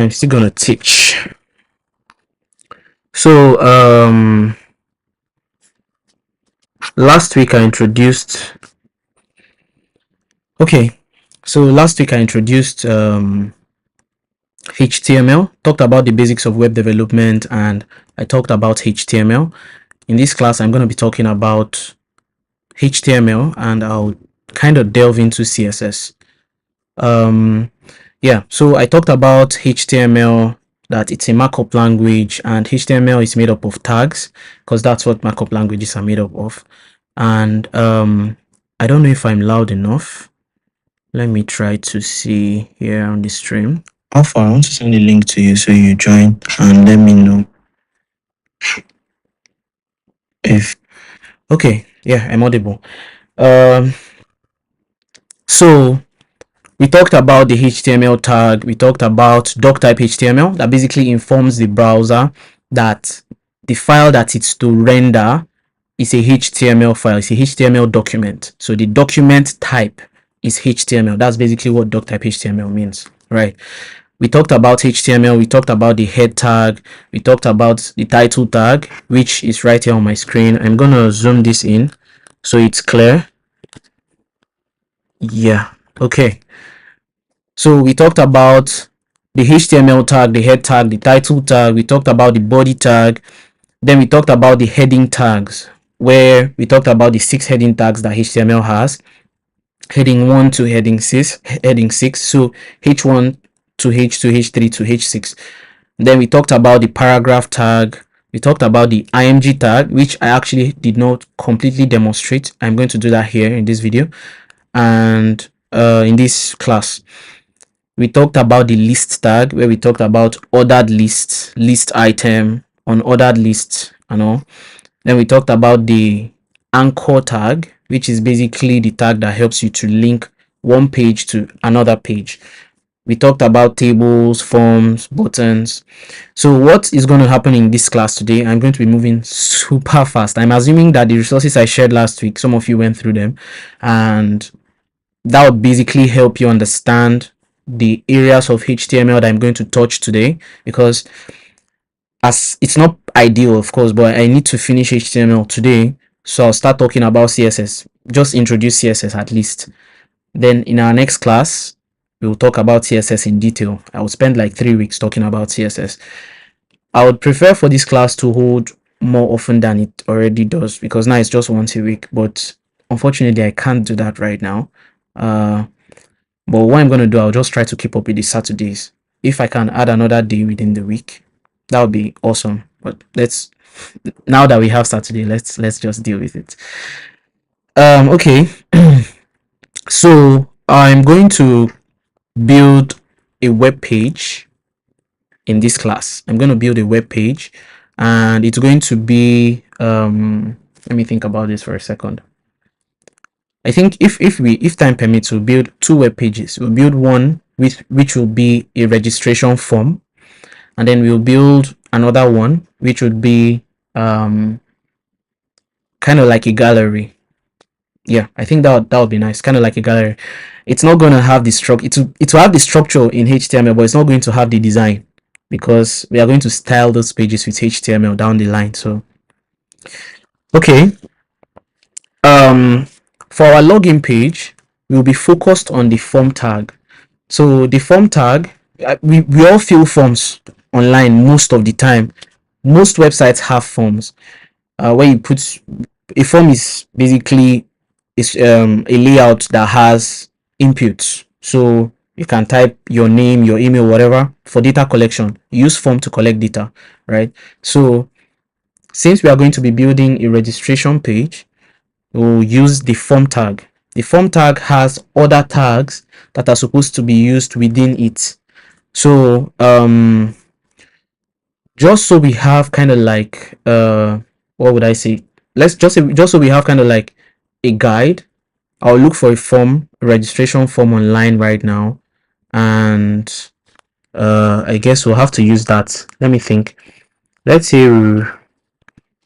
I'm still gonna teach. So last week I introduced HTML, talked about the basics of web development, and I talked about HTML. In this class I'm going to be talking about HTML, and I'll kind of delve into CSS. So I talked about HTML, that it's a markup language, and HTML is made up of tags, because that's what markup languages are made up of. And I don't know if I'm loud enough. Let me try to see here on the stream. Alpha, I want to send a link to you so you join and let me know if okay. Yeah, I'm audible. So we talked about the HTML tag. We talked about doc type HTML that basically informs the browser that the file that it's to render is a HTML file. It's a HTML document. So the document type is HTML. That's basically what doc type HTML means, right? We talked about HTML. We talked about the head tag. We talked about the title tag, which is right here on my screen. I'm gonna zoom this in so it's clear. Yeah, okay. So we talked about the HTML tag, the head tag, the title tag. We talked about the body tag. Then we talked about the heading tags, where we talked about the 6 heading tags that HTML has. Heading 1 to heading 6. So H1 to H2, H3 to H6. Then we talked about the paragraph tag. We talked about the img tag, which I actually did not completely demonstrate. I'm going to do that here in this video and in this class. We talked about the list tag, where we talked about ordered lists, list item, unordered list and all. Then we talked about the anchor tag, which is basically the tag that helps you to link one page to another page. We talked about tables, forms, buttons. So what is going to happen in this class today? I'm going to be moving super fast. I'm assuming that the resources I shared last week, some of you went through them, and that would basically help you understand the areas of HTML that I'm going to touch today, because as it's not ideal, of course, but I need to finish HTML today, so I'll start talking about CSS. Just introduce CSS at least. Then in our next class, we'll talk about CSS in detail. I will spend like 3 weeks talking about CSS. I would prefer for this class to hold more often than it already does, because now it's just once a week, but unfortunately I can't do that right now. But what I'm going to do, I'll just try to keep up with the Saturdays. If I can add another day within the week, that would be awesome. But now that we have Saturday, let's just deal with it. Okay. So I'm going to build a web page in this class. I'm going to build a web page, and it's going to be let me think about this for a second. I think if time permits, we'll build 2 web pages. We'll build one which will be a registration form, and then we'll build another one which would be kind of like a gallery. Yeah, I think that would be nice, kind of like a gallery. It's not going to have the structure. It will have the structure in HTML, but it's not going to have the design, because we are going to style those pages with HTML down the line. So okay, for our login page, we'll be focused on the form tag. So the form tag, we all fill forms online most of the time. Most websites have forms where you put a form. Is basically a layout that has inputs. So you can type your name, your email, whatever, for data collection. Use form to collect data, right? So since we are going to be building a registration page, we'll use the form tag. The form tag has other tags that are supposed to be used within it. So just so we have kind of like what would I say? Let's just say, just so we have kind of like a guide, I'll look for a registration form online right now, and I guess we'll have to use that. Let me think. Let's say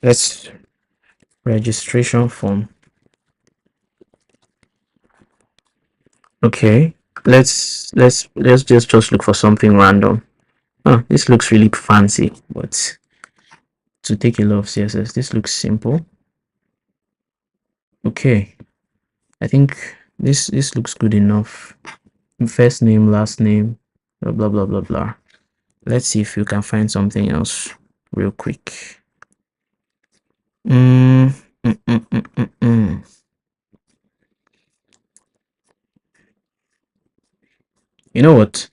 let's registration form. Okay, let's just look for something random. Oh, this looks really fancy, but to take a lot of CSS, this looks simple. Okay, I think this looks good enough. First name, last name, blah blah blah blah blah. Let's see if you can find something else real quick. Mm, mm, mm, mm, mm, mm. You know what?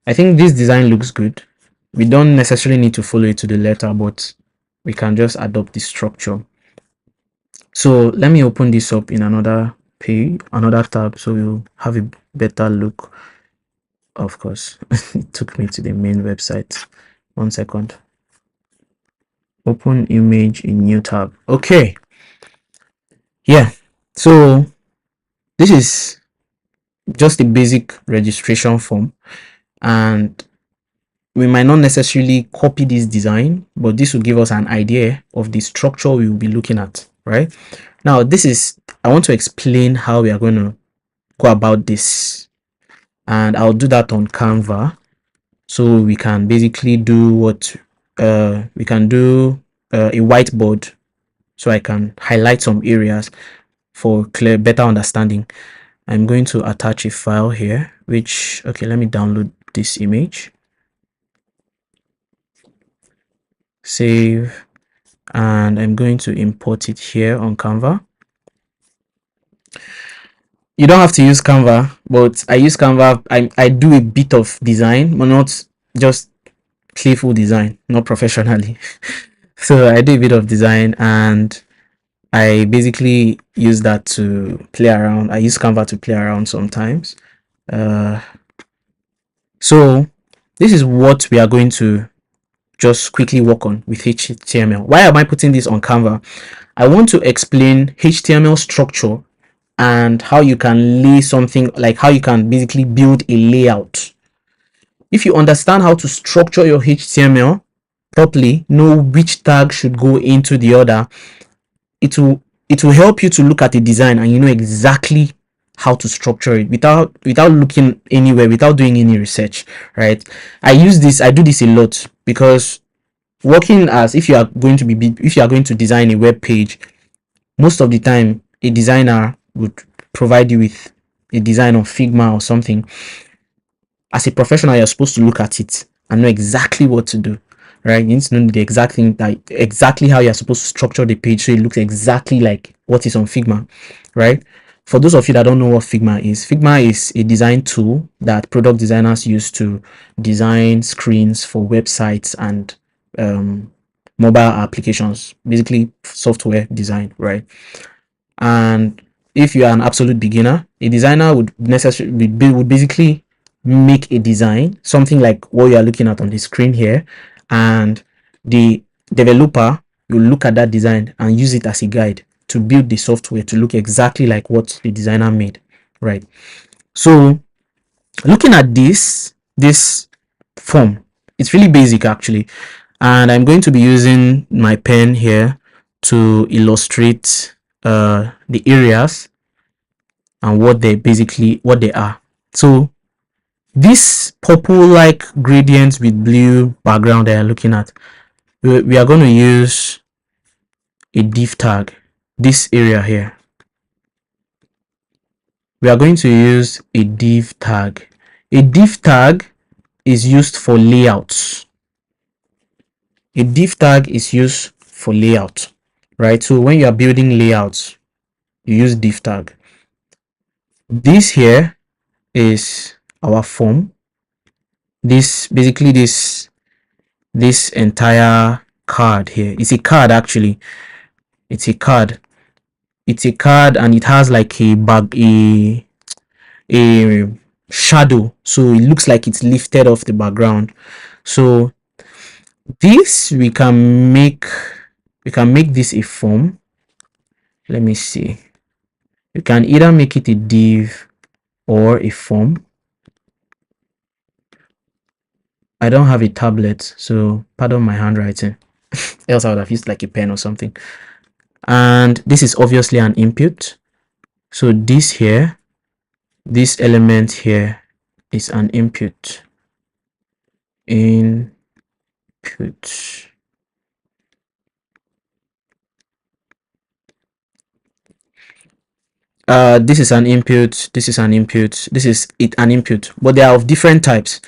I think this design looks good. We don't necessarily need to follow it to the letter, but we can just adopt the structure. So let me open this up in another page, another tab, so we'll have a better look. Of course, it took me to the main website. 1 second. Open image in new tab. Okay. Yeah. So this is just a basic registration form, and we might not necessarily copy this design, but this will give us an idea of the structure we will be looking at, right? Now, I want to explain how we are going to go about this, and I'll do that on Canva. So we can basically do what we can do a whiteboard, so I can highlight some areas for better understanding. I'm going to attach a file here, which, okay, let me download this image, save, and I'm going to import it here on Canva. You don't have to use Canva, but I use Canva. I do a bit of design, but not just playful design, not professionally. So I do a bit of design, and I basically use that to play around. I use Canva to play around sometimes. So this is what we are going to just quickly work on with HTML. Why am I putting this on Canva? I want to explain HTML structure and how you can lay something, like how you can basically build a layout. If you understand how to structure your HTML properly, know which tag should go into the other, it will help you to look at a design and you know exactly how to structure it without looking anywhere, without doing any research, right? I do this a lot, because working as, if you are going to design a web page, most of the time a designer would provide you with a design on Figma or something. As a professional, you're supposed to look at it and know exactly what to do, right? You need to know the exact thing, that exactly how you're supposed to structure the page so it looks exactly like what is on Figma, right? For those of you that don't know what Figma is a design tool that product designers use to design screens for websites and mobile applications, basically software design, right? And if you are an absolute beginner, a designer would basically make a design, something like what you are looking at on the screen here, and the developer will look at that design and use it as a guide to build the software to look exactly like what the designer made, right? So looking at this form, it's really basic actually, and I'm going to be using my pen here to illustrate the areas and what they are. So this purple like gradient with blue background that you're looking at, we are going to use a div tag. This area here, we are going to use a div tag. A div tag is used for layouts. A div tag is used for layout, right? So when you are building layouts, you use div tag. This here is our form. This basically this entire card here, it's a card actually. It's a card. It's a card, and it has like a shadow, so it looks like it's lifted off the background. So this we can make this a form. Let me see. You can either make it a div or a form. I don't have a tablet, so pardon my handwriting. Else I would have used like a pen or something. And this is obviously an input. So this element here is an input. input. This is an input, this is an input, this is an input, but they are of different types.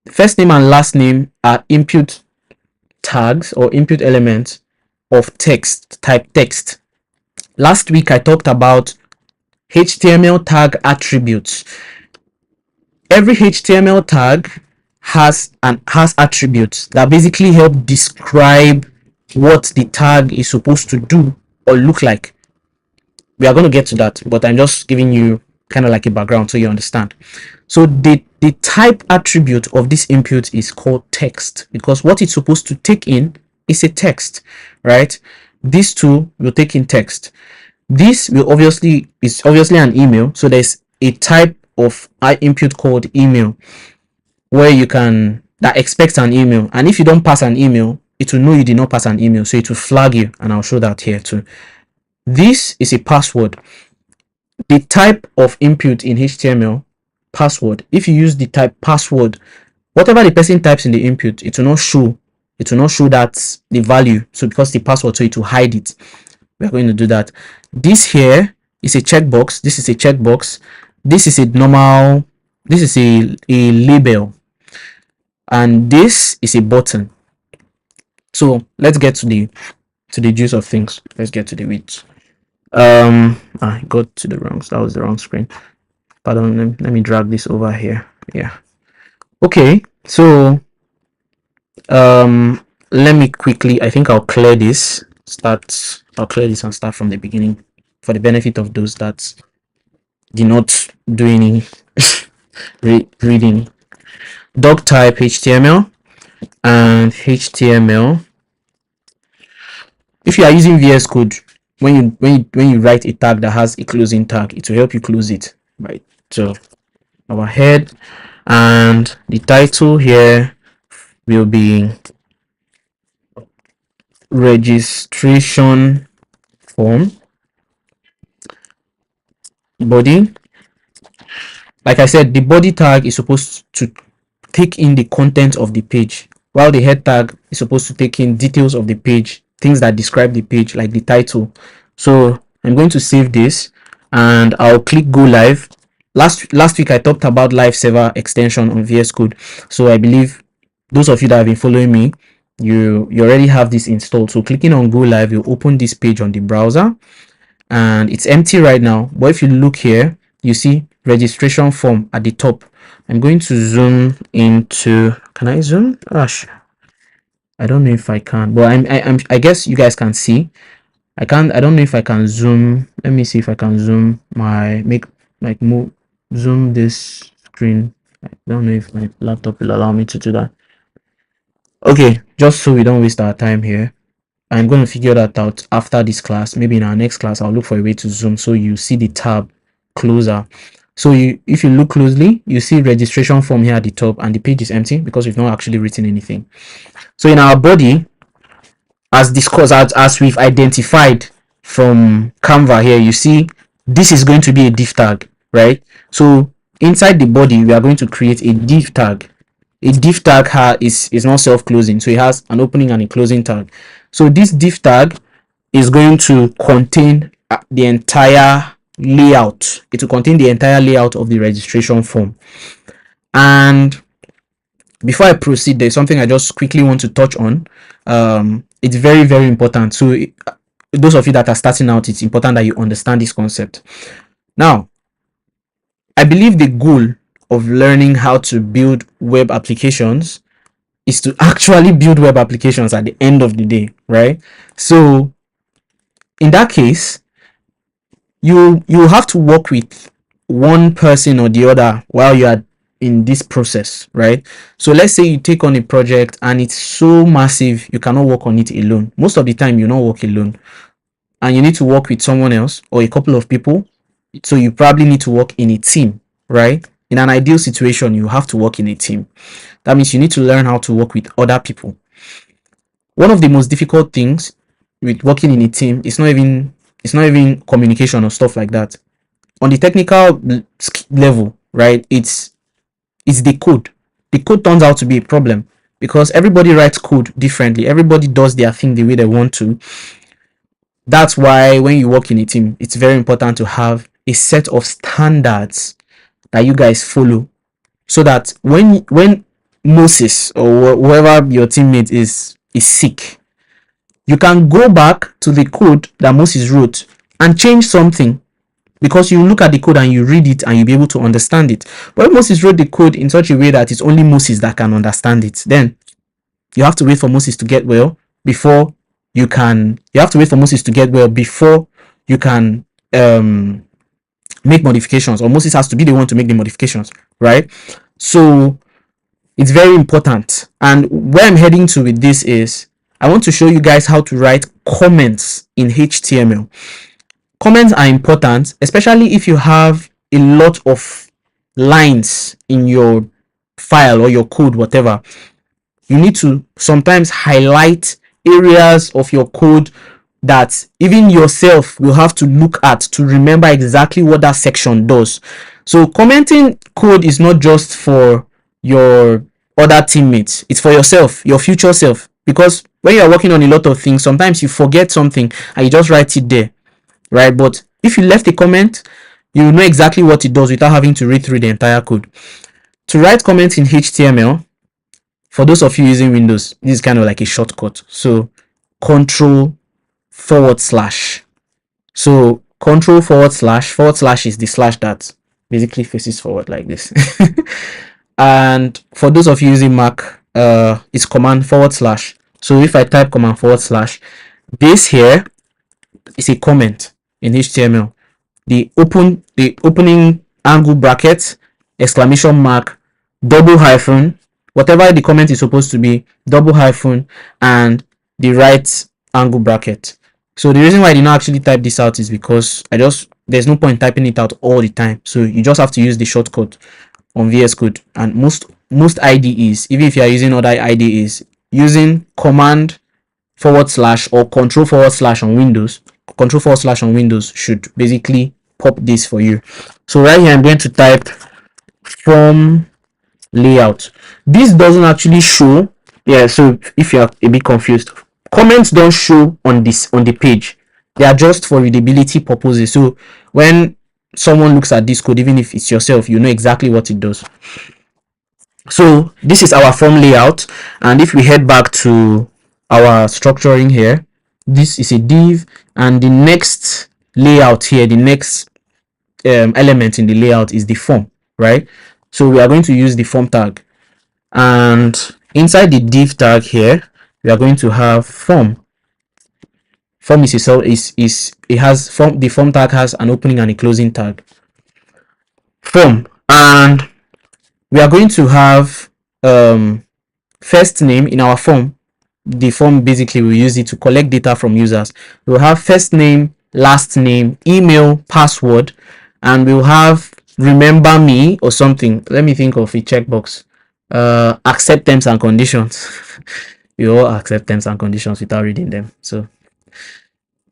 First name and last name are input tags or input elements of text, type text. Last week I talked about HTML tag attributes. Every HTML tag has attributes that basically help describe what the tag is supposed to do or look like. We are going to get to that, but I'm just giving you kind of like a background so you understand. So the type attribute of this input is called text, because what it's supposed to take in is a text, right? This too will take in text. This will obviously an email, so there's a type of input called email where you can that expects an email, and if you don't pass an email, it will know you did not pass an email, so it will flag you, and I'll show that here too. This is a password. The type of input in HTML, password. If you use the type password, whatever the person types in the input, it will not show that the value, so because the password, so it will hide it. We are going to do that. This here is a checkbox. This is a checkbox. This is a normal, this is a label, and this is a button. So let's get to the juice of things. Let's get to the weeds. I got to the wrong, that was the wrong screen. Pardon, let me drag this over here. Yeah. Okay, so let me quickly, I think I'll clear this. I'll clear this and start from the beginning for the benefit of those that did not do any reading. Doc type HTML and HTML. If you are using VS Code, when you write a tag that has a closing tag, it will help you close it, right? So our head and the title here will be registration form. Body, like I said, the body tag is supposed to take in the content of the page, while the head tag is supposed to take in details of the page, things that describe the page, like the title. So I'm going to save this and I'll click go live. Last week I talked about live server extension on VS Code, so I believe those of you that have been following me, you already have this installed. So clicking on go live, you open this page on the browser, and it's empty right now, but if you look here, you see registration form at the top. I'm going to zoom into, can I zoom? Gosh, I don't know if I can, but I guess you guys can see. I don't know if I can zoom. Let me see if I can zoom zoom this screen. I don't know if my laptop will allow me to do that. Okay, just so we don't waste our time here, I'm going to figure that out after this class. Maybe in our next class, I'll look for a way to zoom so you see the tab closer. So if you look closely, you see registration form here at the top, and the page is empty because we've not actually written anything. So in our body, as discussed, as we've identified from Canva here, you see this is going to be a div tag, right? So inside the body, we are going to create a div tag. A div tag is not self-closing, so it has an opening and a closing tag. So this div tag is going to contain the entire layout. It will contain the entire layout of the registration form. And before I proceed, there's something I just quickly want to touch on. It's very, very important. So those of you that are starting out, it's important that you understand this concept. Now, I believe the goal of learning how to build web applications is to actually build web applications at the end of the day, right? So in that case, you have to work with one person or the other while you are in this process, right? So let's say you take on a project and it's so massive you cannot work on it alone. Most of the time you not work alone, and you need to work with someone else or a couple of people. So you probably need to work in a team, right? In an ideal situation, you have to work in a team. That means you need to learn how to work with other people. One of the most difficult things with working in a team is not even communication or stuff like that. On the technical level, right? It's the code. the code turns out to be a problem, because everybody writes code differently. Everybody does their thing the way they want to. That's why when you work in a team, it's very important to have a set of standards that you guys follow, so that when Moses or whoever your teammate is sick, you can go back to the code that Moses wrote and change something, because you look at the code and you read it and you'll be able to understand it. But if Moses wrote the code in such a way that it's only Moses that can understand it, then you have to wait for Moses to get well before you can make modifications, or Moses has to be the one to make the modifications, right? So it's very important. And where I'm heading to with this is, I want to show you guys how to write comments in HTML. Comments are important, especially if you have a lot of lines in your file or your code, whatever. You need to sometimes highlight areas of your code that even yourself will have to look at to remember exactly what that section does. So commenting code is not just for your other teammates, it's for yourself, your future self, because when you're working on a lot of things, sometimes you forget something and you just write it there, right? But if you left a comment, you will know exactly what it does without having to read through the entire code. To write comments in HTML, for those of you using Windows, this is kind of like a shortcut. So Control // so Control // is the slash that basically faces forward like this. And for those of you using Mac, it's Command // so if I type Command // this here is a comment in HTML. The opening angle bracket, exclamation mark, double hyphen, whatever the comment is supposed to be, double hyphen, and the right angle bracket. So the reason why I did not actually type this out is because there's no point typing it out all the time. So you just have to use the shortcut on VS Code. And most IDEs, even if you are using other IDEs, using Command / or Control / on Windows, Control / on Windows should basically pop this for you. So right here I'm going to type form layout. This doesn't actually show. Yeah, so if you're a bit confused, comments don't show on the page. They are just for readability purposes. So when someone looks at this code, even if it's yourself, you know exactly what it does. So this is our form layout, and if we head back to our structuring here, this is a div, and the next layout here, the next element in the layout is the form, right? So we are going to use the form tag, and inside the div tag here we are going to have form. Form is the form tag has an opening and a closing tag. Form, and we are going to have first name in our form. The form basically we use it to collect data from users. We'll have first name, last name, email, password, and we'll have remember me or something. Let me think of a checkbox. Accept terms and conditions. You all accept terms and conditions without reading them. So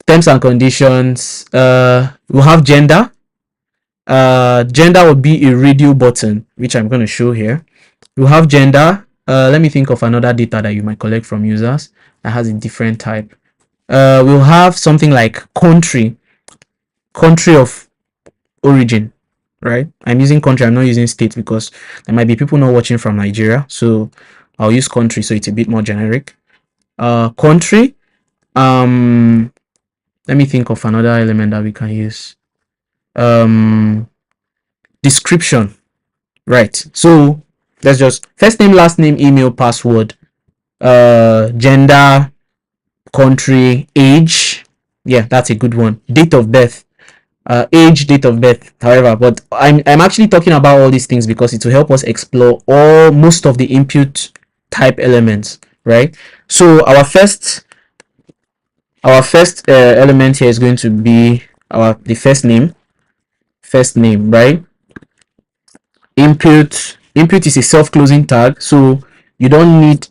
terms and conditions, we'll have gender. Gender will be a radio button, which I'm going to show here. We'll have gender. Let me think of another data that you might collect from users that has a different type. We'll have something like country of origin, right? I'm using country, I'm not using state, because there might be people not watching from Nigeria, so I'll use country, so it's a bit more generic. Country. Let me think of another element that we can use. Description, right? So let's just first name, last name, email, password, gender, country, age. Yeah, that's a good one. Date of birth, age, date of birth, however. But I'm actually talking about all these things because it will help us explore most of the input type elements, right? So our first element here is going to be the first name, right? Input is a self-closing tag, so you don't need,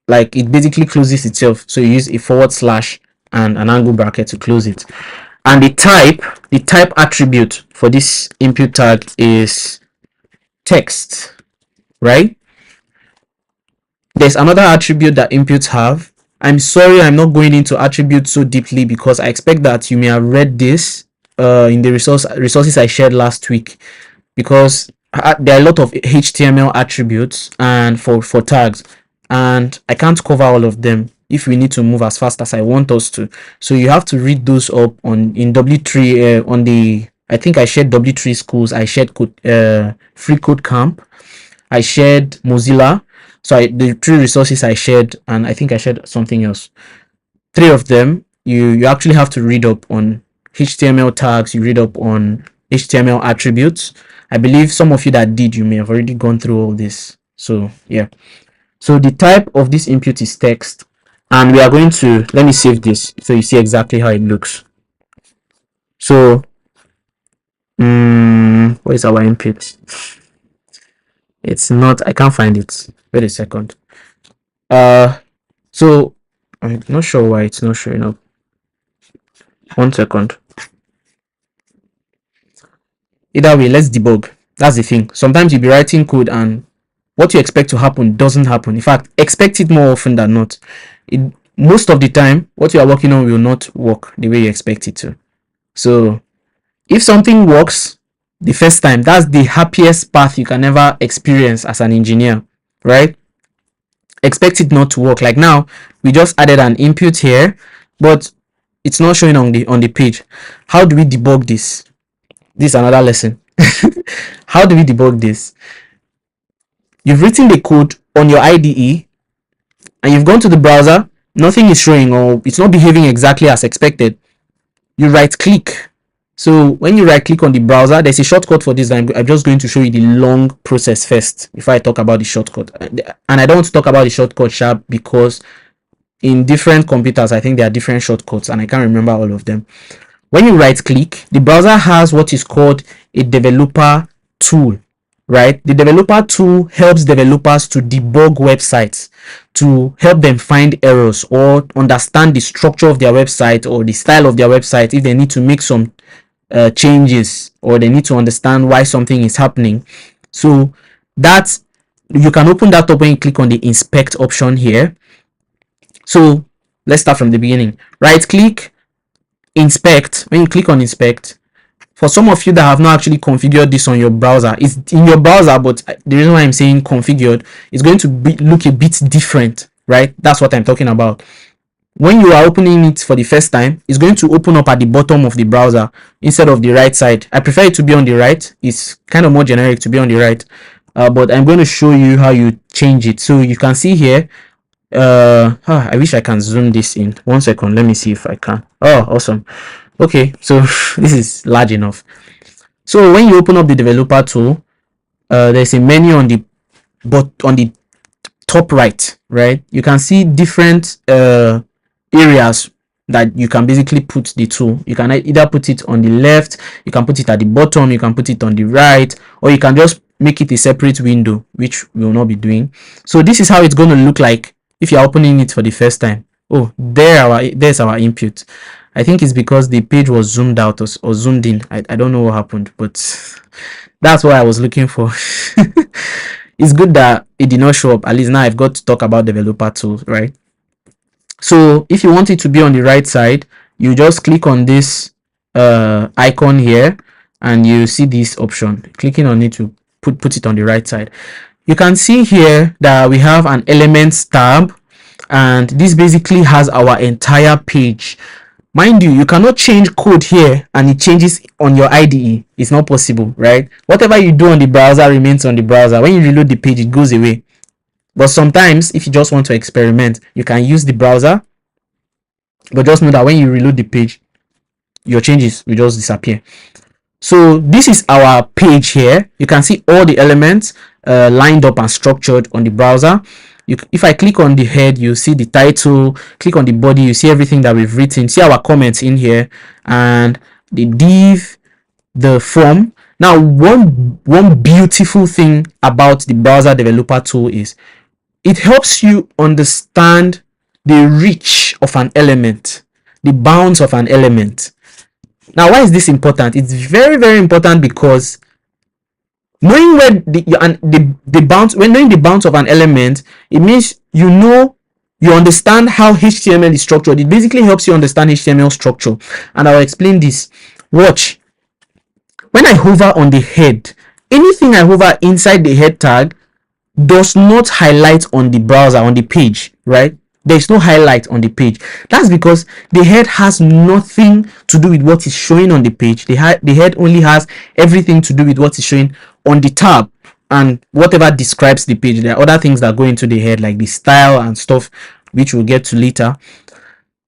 like, it basically closes itself, so you use a / and an angle bracket to close it. And the type attribute for this input tag is text, right? There's another attribute that inputs have. I'm sorry, I'm not going into attributes so deeply because I expect that you may have read this in the resources I shared last week, because there are a lot of HTML attributes and for tags, and I can't cover all of them if we need to move as fast as I want us to. So you have to read those up on in W3 on the, I think I shared W3 schools, I shared free code camp, I shared Mozilla. So the 3 resources I shared, and I think I shared something else. 3 of them, you actually have to read up on HTML tags, you read up on HTML attributes. I believe some of you that did, you may have already gone through all this. So yeah. So the type of this input is text, and we are going to, let me save this so you see exactly how it looks. So what is our input? It's not, I can't find it. Wait a second. So I'm not sure why it's not showing up. 1 second. Either way, let's debug. That's the thing. Sometimes you'll be writing code and what you expect to happen doesn't happen. In fact, expect it more often than not. Most of the time, what you are working on will not work the way you expect it to. So if something works the first time, that's the happiest path you can ever experience as an engineer, right? Expect it not to work. Like now, we just added an input here, but it's not showing on the page. How do we debug this? This is another lesson. How do we debug this? You've written the code on your IDE and you've gone to the browser, nothing is showing or it's not behaving exactly as expected. You right click. So when you right click on the browser, there's a shortcut for this. I'm just going to show you the long process first before I talk about the shortcut. And I don't want to talk about the shortcut sharp because in different computers, I think there are different shortcuts and I can't remember all of them. When you right click, the browser has what is called a developer tool, right? The developer tool helps developers to debug websites, to help them find errors or understand the structure of their website or the style of their website if they need to make some changes or they need to understand why something is happening. So that's, you can open that up when you click on the inspect option here. So let's start from the beginning. Right click, inspect. When you click on inspect, for some of you that have not actually configured this on your browser, it's in your browser, but the reason why I'm saying configured is going to look a bit different, right? That's what I'm talking about. When you are opening it for the first time, it's going to open up at the bottom of the browser instead of the right side. I prefer it to be on the right. It's kind of more generic to be on the right, but I'm going to show you how you change it. So you can see here, I wish I can zoom this in. 1 second, let me see if I can. Oh, awesome. Okay, so this is large enough. So when you open up the developer tool, there's a menu on the top right, you can see different areas that you can basically put the tool. You can either put it on the left, you can put it at the bottom, you can put it on the right, or you can just make it a separate window, which we will not be doing. So this is how it's going to look like if you're opening it for the first time. Oh, there's our input. I think it's because the page was zoomed out or zoomed in. I don't know what happened, but that's what I was looking for. It's good that it did not show up. At least now I've got to talk about developer tools, right? So if you want it to be on the right side, you just click on this icon here and you see this option. Clicking on it to put it on the right side. You can see here that we have an elements tab, and this basically has our entire page. Mind you, you cannot change code here and it changes on your IDE. It's not possible, right? Whatever you do on the browser remains on the browser. When you reload the page, it goes away. But sometimes, if you just want to experiment, you can use the browser. But just know that when you reload the page, your changes will just disappear. So this is our page here. You can see all the elements lined up and structured on the browser. If I click on the head, you see the title. Click on the body, you see everything that we've written. See our comments in here and the div, the form. Now, one beautiful thing about the browser developer tool is it helps you understand the reach of an element, the bounds of an element. Now, why is this important? It's very, very important because Knowing where the bounds, when knowing the bounds of an element, it means you understand how HTML is structured. It basically helps you understand HTML structure. And I'll explain this. Watch. When I hover on the head, anything I hover inside the head tag does not highlight on the browser, on the page, right? There's no highlight on the page. That's because the head has nothing to do with what is showing on the page. The head only has everything to do with what is showing on the tab and whatever describes the page. There are other things that go into the head, like the style and stuff, which we'll get to later.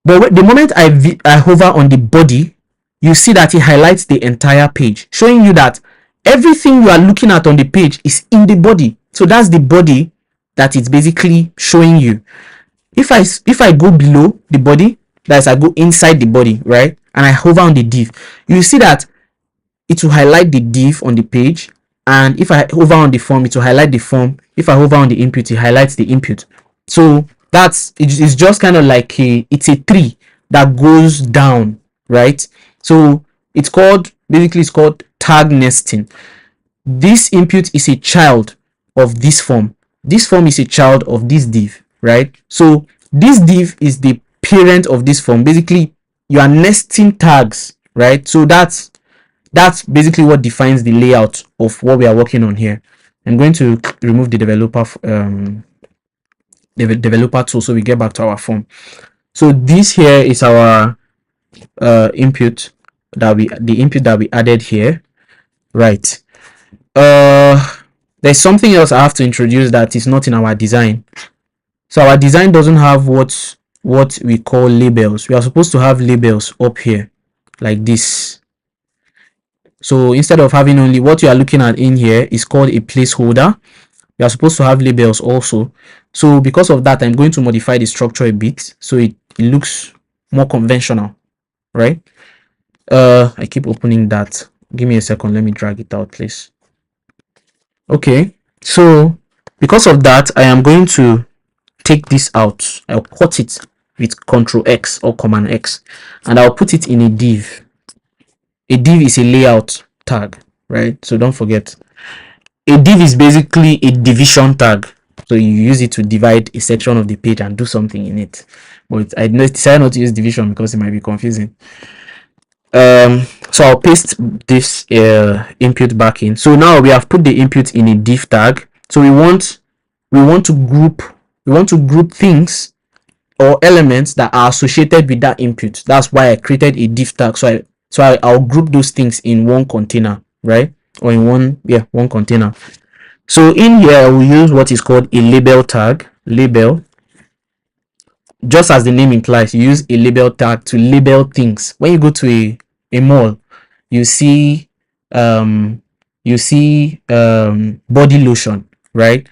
But the moment I hover on the body, you see that it highlights the entire page, showing you that everything you are looking at on the page is in the body. So that's the body that it's basically showing you. If I go below the body, that is, I go inside the body, right, and I hover on the div, you see that it will highlight the div on the page. And if I hover on the form, it will highlight the form. If I hover on the input, it highlights the input. So it's just kind of like it's a tree that goes down, right? So it's called tag nesting. This input is a child of this form. This form is a child of this div, right? So this div is the parent of this form. Basically, you are nesting tags, right? So that's basically what defines the layout of what we are working on here. I'm going to remove the developer tool so we get back to our form. So this here is our input the input that we added here, right? There's something else I have to introduce that is not in our design. So our design doesn't have what we call labels. We are supposed to have labels up here like this. So instead of having only what you are looking at in here is called a placeholder, we are supposed to have labels also. So because of that, I'm going to modify the structure a bit so it looks more conventional, right? I keep opening that. Give me a second. Let me drag it out, please. Okay, so because of that, I am going to take this out. I'll cut it with Ctrl X or Command X, and I'll put it in a div. A div is a layout tag, right? So don't forget, a div is basically a division tag. So you use it to divide a section of the page and do something in it. But I decided not to use division because it might be confusing. So I'll paste this input back in. So now we have put the input in a div tag. So we want to group things or elements that are associated with that input. That's why I created a div tag. So I'll group those things in one container, right? Or in one container. So in here I will use what is called a label tag. Label, just as the name implies, you use a label tag to label things. When you go to a mall, you see body lotion, right?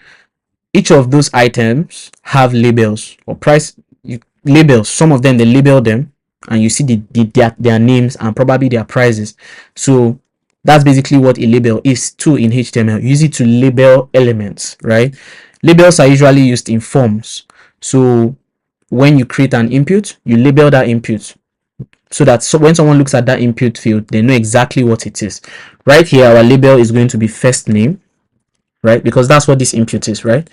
Each of those items have labels or price labels. Some of them, they label them and you see their names and probably their prices. So that's basically what a label is too in HTML. You use it to label elements, right? Labels are usually used in forms. So when you create an input, you label that input so that when someone looks at that input field, they know exactly what it is. Right here, our label is going to be first name, right? Because that's what this input is, right?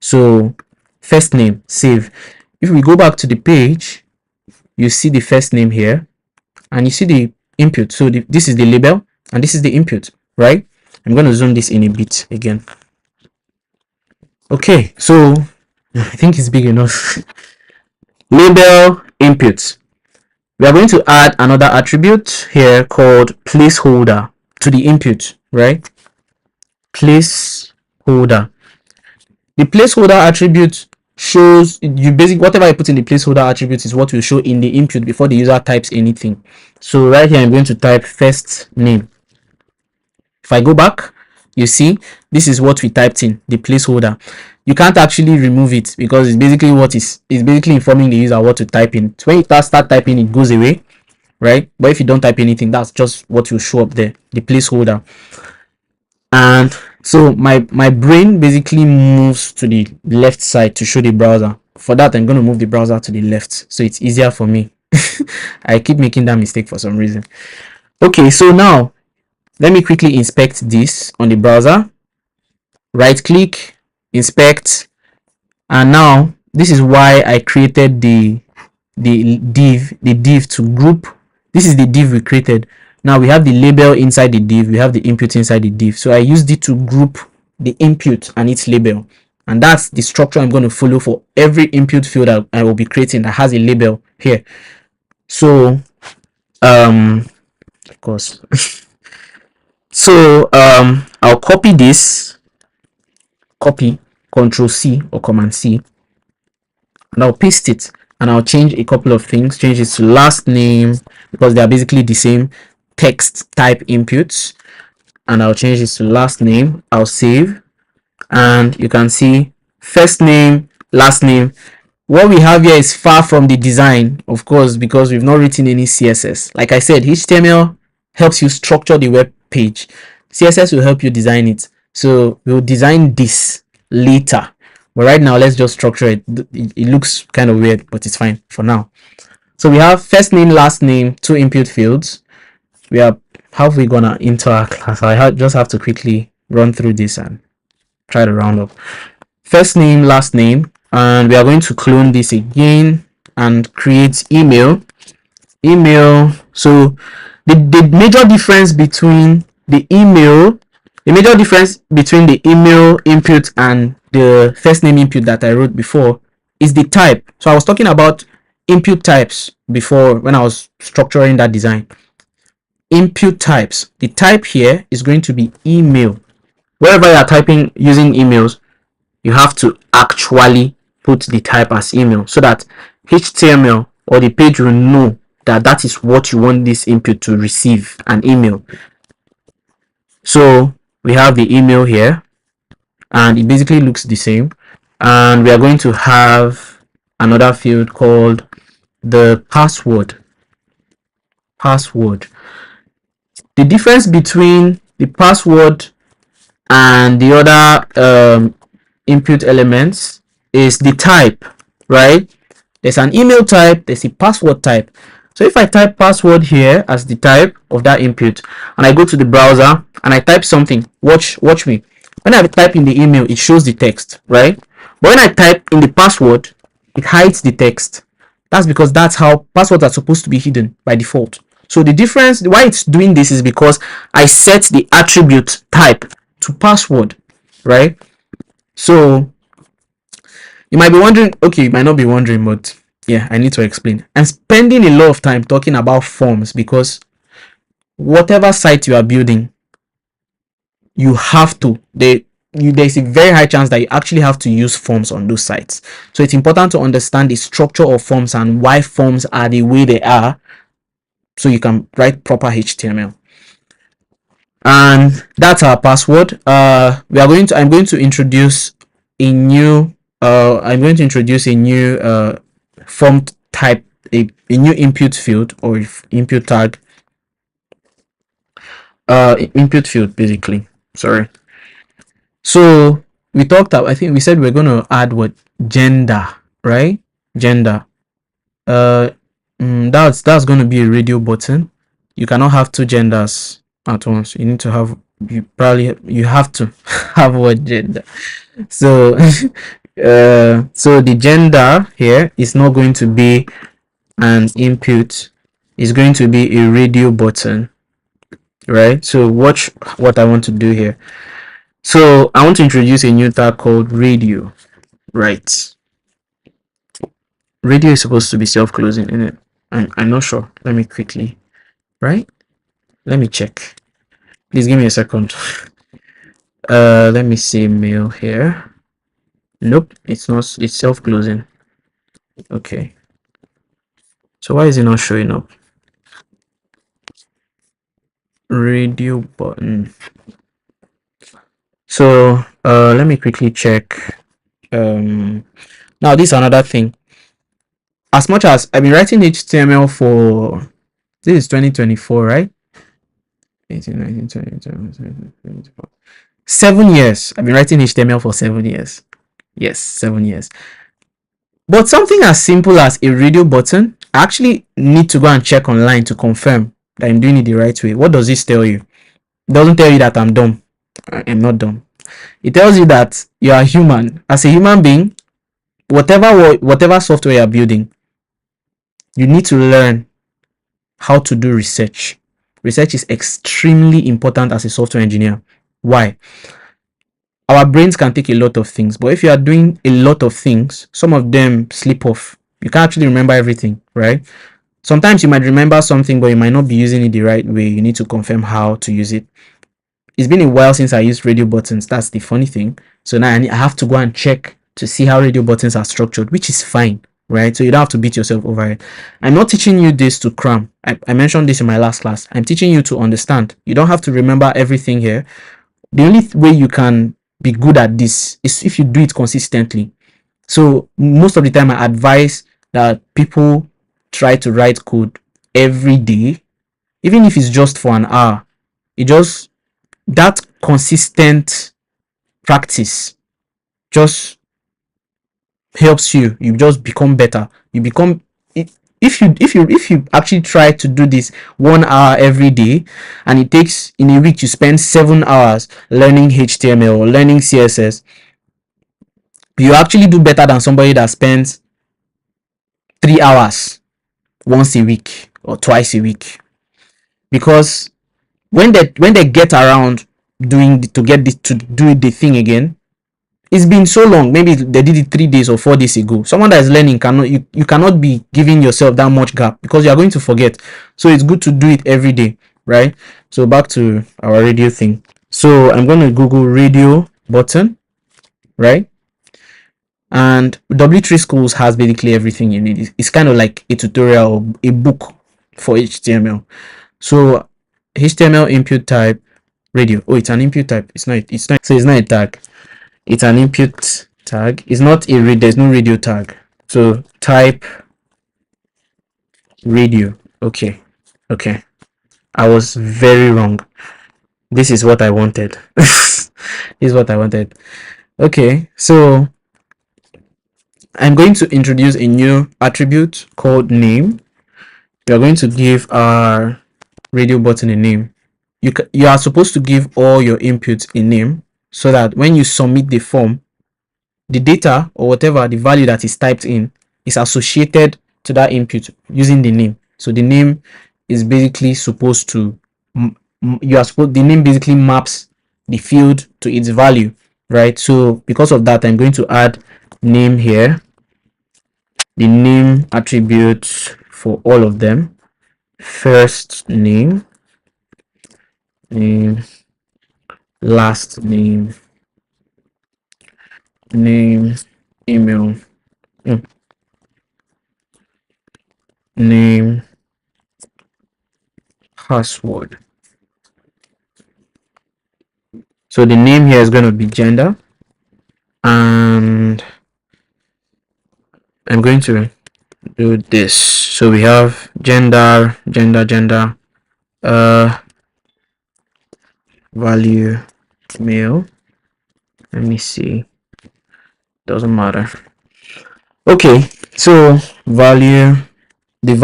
So first name, save. If we go back to the page, you see the first name here and you see the input. So this is the label and this is the input, right? I'm going to zoom this in a bit again. Okay, so I think it's big enough. Label input. We are going to add another attribute here called placeholder to the input, right? Placeholder. The placeholder attribute shows you whatever I put in the placeholder attribute is what will show in the input before the user types anything. So right here I'm going to type first name. If I go back, you see this is what we typed in, the placeholder. You can't actually remove it because it's basically basically informing the user what to type in. So when you start typing, it goes away, right? But if you don't type anything, that's just what will show up there, the placeholder. And so my brain basically moves to the left side to show the browser. For that, I'm going to move the browser to the left so it's easier for me. I keep making that mistake for some reason. Okay, so now let me quickly inspect this on the browser. right click, inspect, and now this is why I created the div to group. This is the div we created. Now we have the label inside the div, we have the input inside the div. So I used it to group the input and its label, and that's the structure I'm going to follow for every input field that I will be creating that has a label here. So of course so I'll copy this, copy, Control C or Command C, and I'll paste it, and I'll change a couple of things. Change it to last name because they are basically the same text type inputs, and I'll change this to last name. I'll save, and you can see first name, last name. What we have here is far from the design, of course, because we've not written any CSS. Like I said, HTML helps you structure the web page. CSS will help you design it. So we'll design this later. But right now, let's just structure it. It looks kind of weird, but it's fine for now. So we have first name, last name, 2 input fields. We have, how are we gonna enter our class? I just have to quickly run through this and try to round up. First name, last name, and we are going to clone this again and create email. So the major difference between the email input and the first name input that I wrote before is the type. So I was talking about input types before when I was structuring that design. Input types, the type here is going to be email. Wherever you are typing using emails, you have to actually put the type as email so that HTML or the page will know that that is what you want this input to receive, an email. So we have the email here, and it basically looks the same, and we are going to have another field called the password. The difference between the password and the other input elements is the type, right? There's an email type, there's a password type. So if I type password here as the type of that input, and I go to the browser and I type something, watch me. When I type in the email, it shows the text, right? But when I type in the password, it hides the text. That's because that's how passwords are supposed to be hidden by default. So the difference, why it's doing this, is because I set the attribute type to password, right? So you might be wondering, okay, you might not be wondering, but yeah, I need to explain. I'm spending a lot of time talking about forms because whatever site you are building, you have to, there's a very high chance that you actually have to use forms on those sites. So it's important to understand the structure of forms and why forms are the way they are, so you can write proper HTML. And that's our password. I'm going to introduce a new form type, a new input field or input tag, input field basically. Sorry. So we talked about, I think we said we're going to add what? Gender, right? Gender. That's going to be a radio button. You cannot have 2 genders at once. You need to have, you have to have what gender. So so the gender here is not going to be an input, it's going to be a radio button, right? So watch what I want to do here. So I want to introduce a new tag called radio, right? Radio is supposed to be self-closing, isn't it? I'm not sure. Let me quickly, right? Let me check. Please give me a second. Let me see mail here. Nope, it's not. It's self-closing. Okay. So why is it not showing up? Radio button. So let me quickly check. Now this is another thing. As much as I've been writing HTML for, this is 2024, right? 18, 19, 20, 24. 7 years. I've been writing HTML for 7 years. Yes, 7 years. But something as simple as a radio button, I actually need to go and check online to confirm that I'm doing it the right way. What does this tell you? It doesn't tell you that I'm dumb. I'm not dumb. It tells you that you are human. As a human being, whatever software you're building, you need to learn how to do research. Research is extremely important as a software engineer. Why? Our brains can take a lot of things, but if you are doing a lot of things, some of them slip off. You can't actually remember everything, right? Sometimes you might remember something, but you might not be using it the right way. You need to confirm how to use it. It's been a while since I used radio buttons. That's the funny thing. So now I have to go and check to see how radio buttons are structured, which is fine, right? So you don't have to beat yourself over it. I'm not teaching you this to cram. I mentioned this in my last class. I'm teaching you to understand. You don't have to remember everything here. The only way you can be good at this is if you do it consistently. So most of the time I advise that people try to write code every day, even if it's just for an hour. It just, that consistent practice just helps you just become better. You become, if you actually try to do this 1 hour every day, and it takes, in a week you spend 7 hours learning HTML or learning CSS, you actually do better than somebody that spends 3 hours once a week or twice a week. Because when they get around to get this, to do the thing again, it's been so long. Maybe they did it 3 days or 4 days ago. Someone that is learning cannot, you cannot be giving yourself that much gap, because you are going to forget. So it's good to do it every day, right? So back to our radio thing. So I'm going to Google radio button, right? And W3 Schools has basically everything you need. It's kind of like a tutorial or a book for HTML. So HTML input type radio. Oh, it's an input type. It's not. So it's not a tag. It's an input tag. It's not a read. There's no radio tag. So type radio. Okay. I was very wrong. This is what I wanted. This is what I wanted. Okay. So I'm going to introduce a new attribute called name. We are going to give our radio button a name. You are supposed to give all your inputs a name, so that when you submit the form, the data or whatever the value that is typed in is associated to that input using the name. So the name is basically supposed to, the name basically maps the field to its value, right? So because of that, I'm going to add name here, the name attributes for all of them. First name, last name, email, name, password. So the name here is going to be gender, and I'm going to do this. So we have gender, value male. Let me see. Doesn't matter. Okay, so value, the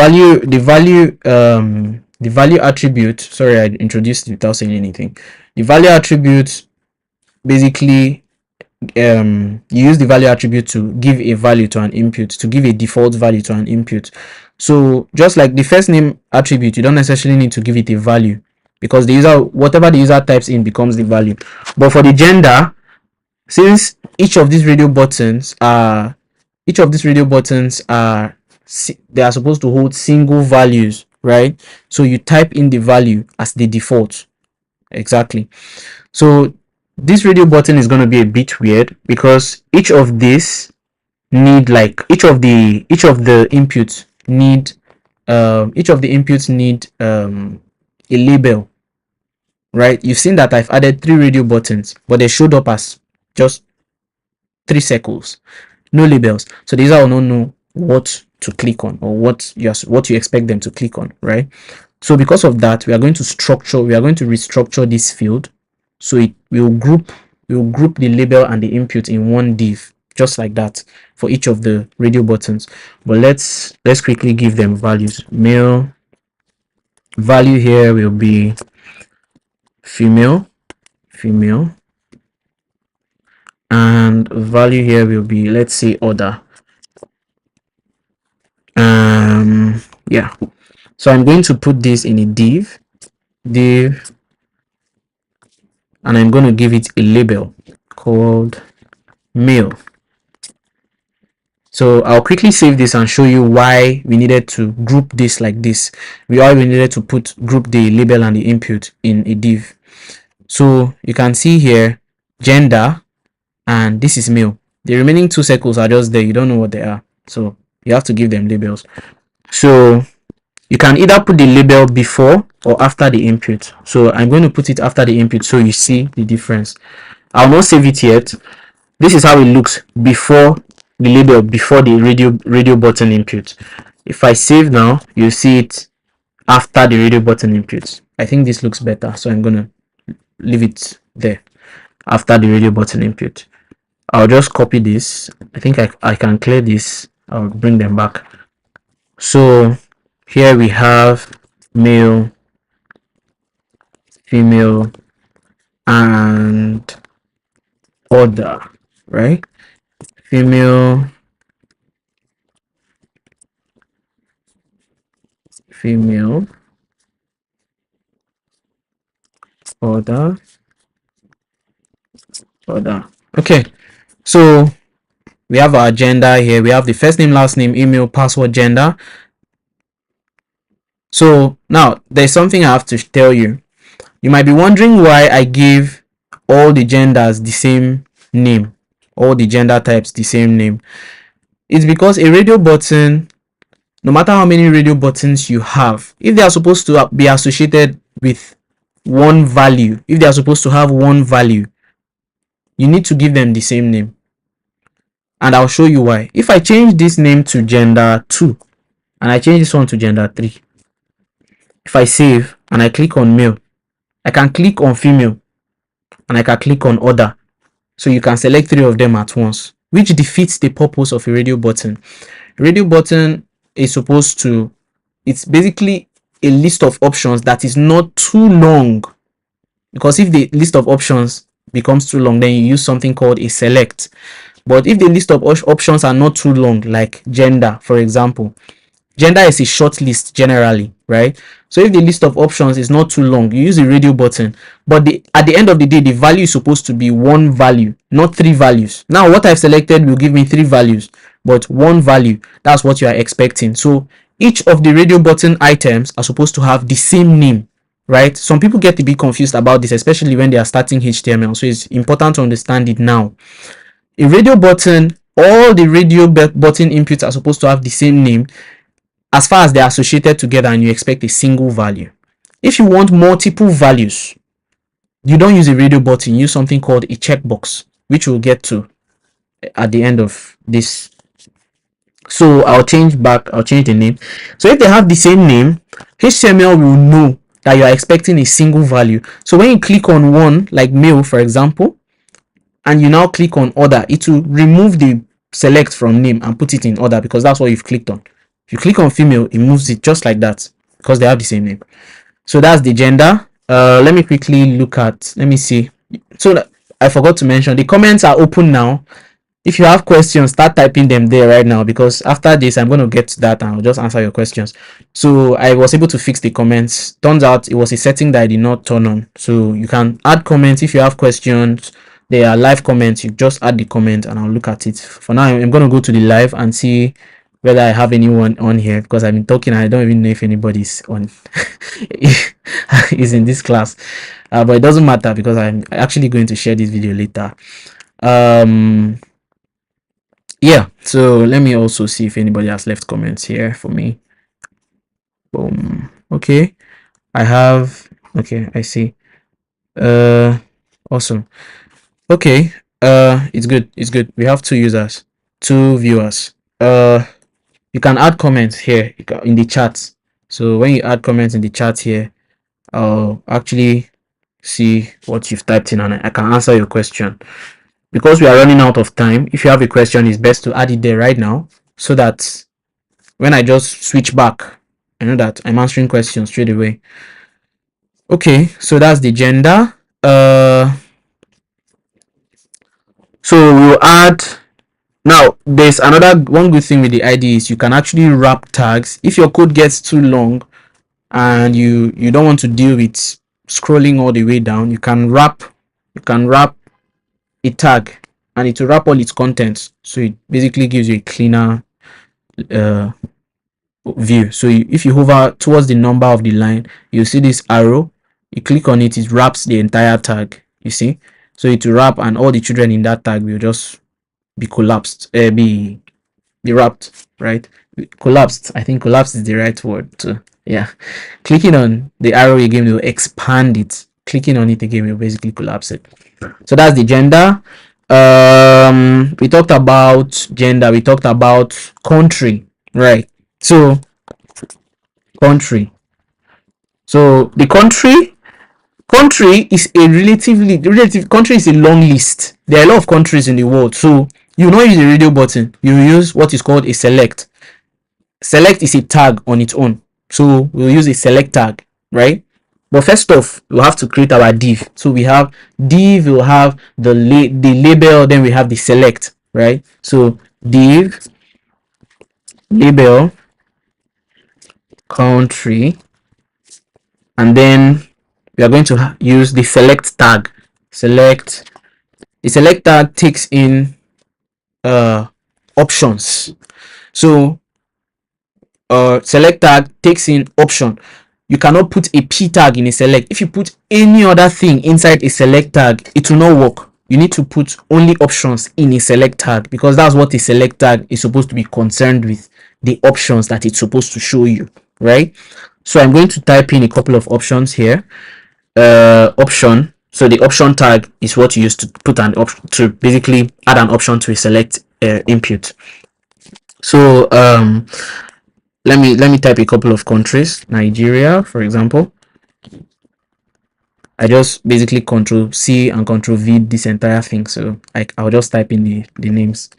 value attribute. Sorry, I introduced it without saying anything. The value attribute basically, you use the value attribute to give a value to an input, to give a default value to an input. So just like the first name attribute, you don't necessarily need to give it a value, because the user, whatever the user types in becomes the value. But for the gender, since each of these radio buttons are they are supposed to hold single values, right? So you type in the value as the default. Exactly. So this radio button is going to be a bit weird, because each of these need, like, each of the inputs need a label, right? You've seen that I've added 3 radio buttons, but they showed up as just 3 circles, no labels. So the user will not know what to click on, or what you expect them to click on, right? So because of that, we are going to restructure this field, so it will group the label and the input in one div, just like that, for each of the radio buttons. But let's quickly give them values. Male value here will be female, and value here will be, let's say, order. Yeah, so I'm going to put this in a div, and I'm going to give it a label called mail. So I'll quickly save this and show you why we needed to group this like this. Why we needed to group the label and the input in a div. So you can see here gender, and this is male. The remaining two circles are just there. You don't know what they are, so you have to give them labels. So you can either put the label before or after the input. So I'm going to put it after the input so you see the difference. I'll not save it yet. This is how it looks before the label, before the radio button input. If I save now, you'll see it after the radio button input. I think this looks better, so I'm gonna leave it there after the radio button input. I'll just copy this. I think I can clear this. I'll bring them back. So here we have male, female, and order, right? Female, order. Okay, so we have our gender here. We have the first name, last name, email, password, gender. So now there's something I have to tell you. You might be wondering why I give all the genders the same name, all the gender types the same name. It's because a radio button, no matter how many radio buttons you have, if they are supposed to be associated with one value, if they are supposed to have one value, you need to give them the same name. And I'll show you why. If I change this name to gender 2 and I change this one to gender 3, if I save and I click on male, I can click on female and I can click on order. So you can select 3 of them at once, which defeats the purpose of a radio button. A radio button is supposed to, it's basically a list of options that is not too long, because if the list of options becomes too long, then you use something called a select. But if the list of options are not too long, like gender, for example, gender is a short list generally, right? So if the list of options is not too long, you use a radio button. But at the end of the day, the value is supposed to be one value, not 3 values. Now, what I've selected will give me 3 values, but one value. That's what you are expecting. So each of the radio button items are supposed to have the same name, right? Some people get a bit confused about this, especially when they are starting HTML. So it's important to understand it now. A radio button, all the radio button inputs are supposed to have the same name as far as they are associated together, and you expect a single value. If you want multiple values, you don't use a radio button, you use something called a checkbox, which we'll get to at the end of this. So I'll change the name. So if they have the same name, HTML will know that you are expecting a single value. So when you click on one, like male, for example, and you now click on order, it will remove the select from name and put it in order, because that's what you've clicked on. If you click on female, it moves it just like that because they have the same name. So that's the gender. Let me quickly look at, let me see. So I forgot to mention, the comments are open now. If you have questions, start typing them there right now, because after this I'm going to get to that and I'll just answer your questions. So I was able to fix the comments. Turns out it was a setting that I did not turn on. So you can add comments if you have questions. There are live comments. You just add the comment and I'll look at it. For now, I'm going to go to the live and see whether I have anyone on here, because I've been talking and I don't even know if anybody's on is in this class. But it doesn't matter because I'm actually going to share this video later. Yeah, so let me also see if anybody has left comments here for me. Boom. Okay, I have, okay, I see. Awesome. Okay, it's good. We have 2 users, 2 viewers. You can add comments here in the chat. So when you add comments in the chat here, I'll actually see what you've typed in and I can answer your question. Because we are running out of time, if you have a question, it's best to add it there right now, so that when I just switch back, I know that I'm answering questions straight away. Okay, so that's the gender. So we'll add. Now there's another one good thing with the IDE is you can actually wrap tags. If your code gets too long and you don't want to deal with scrolling all the way down, you can wrap a tag and it will wrap all its contents, so it basically gives you a cleaner view. So if you hover towards the number of the line, you see this arrow, you click on it, it wraps the entire tag, you see. So it will wrap and all the children in that tag will just be collapsed, be wrapped, right? Collapsed, I think collapsed is the right word too. Yeah, clicking on the arrow again will expand it, clicking on it again will basically collapse it. So that's the gender. We talked about gender, we talked about country, right? So country, so the country is a relative country is a long list. There are a lot of countries in the world, so you will not use a radio button, you will use what is called a select. Select is a tag on its own, so we'll use a select tag, right? But first off, we'll have to create our div. So we have div, we'll have the label, then we have the select, right? So div label country, and then we are going to use the select tag. Select, the select tag takes in options. So select tag takes in option. You cannot put a p tag in a select. If you put any other thing inside a select tag, it will not work. You need to put only options in a select tag, because that's what a select tag is supposed to be concerned with, the options that it's supposed to show you, right? So I'm going to type in a couple of options here. Option, so the option tag is what you use to put an option, to basically add an option to a select input. So let me type a couple of countries. Nigeria, for example. I just basically Control C and Control V this entire thing, so I'll just type in the names.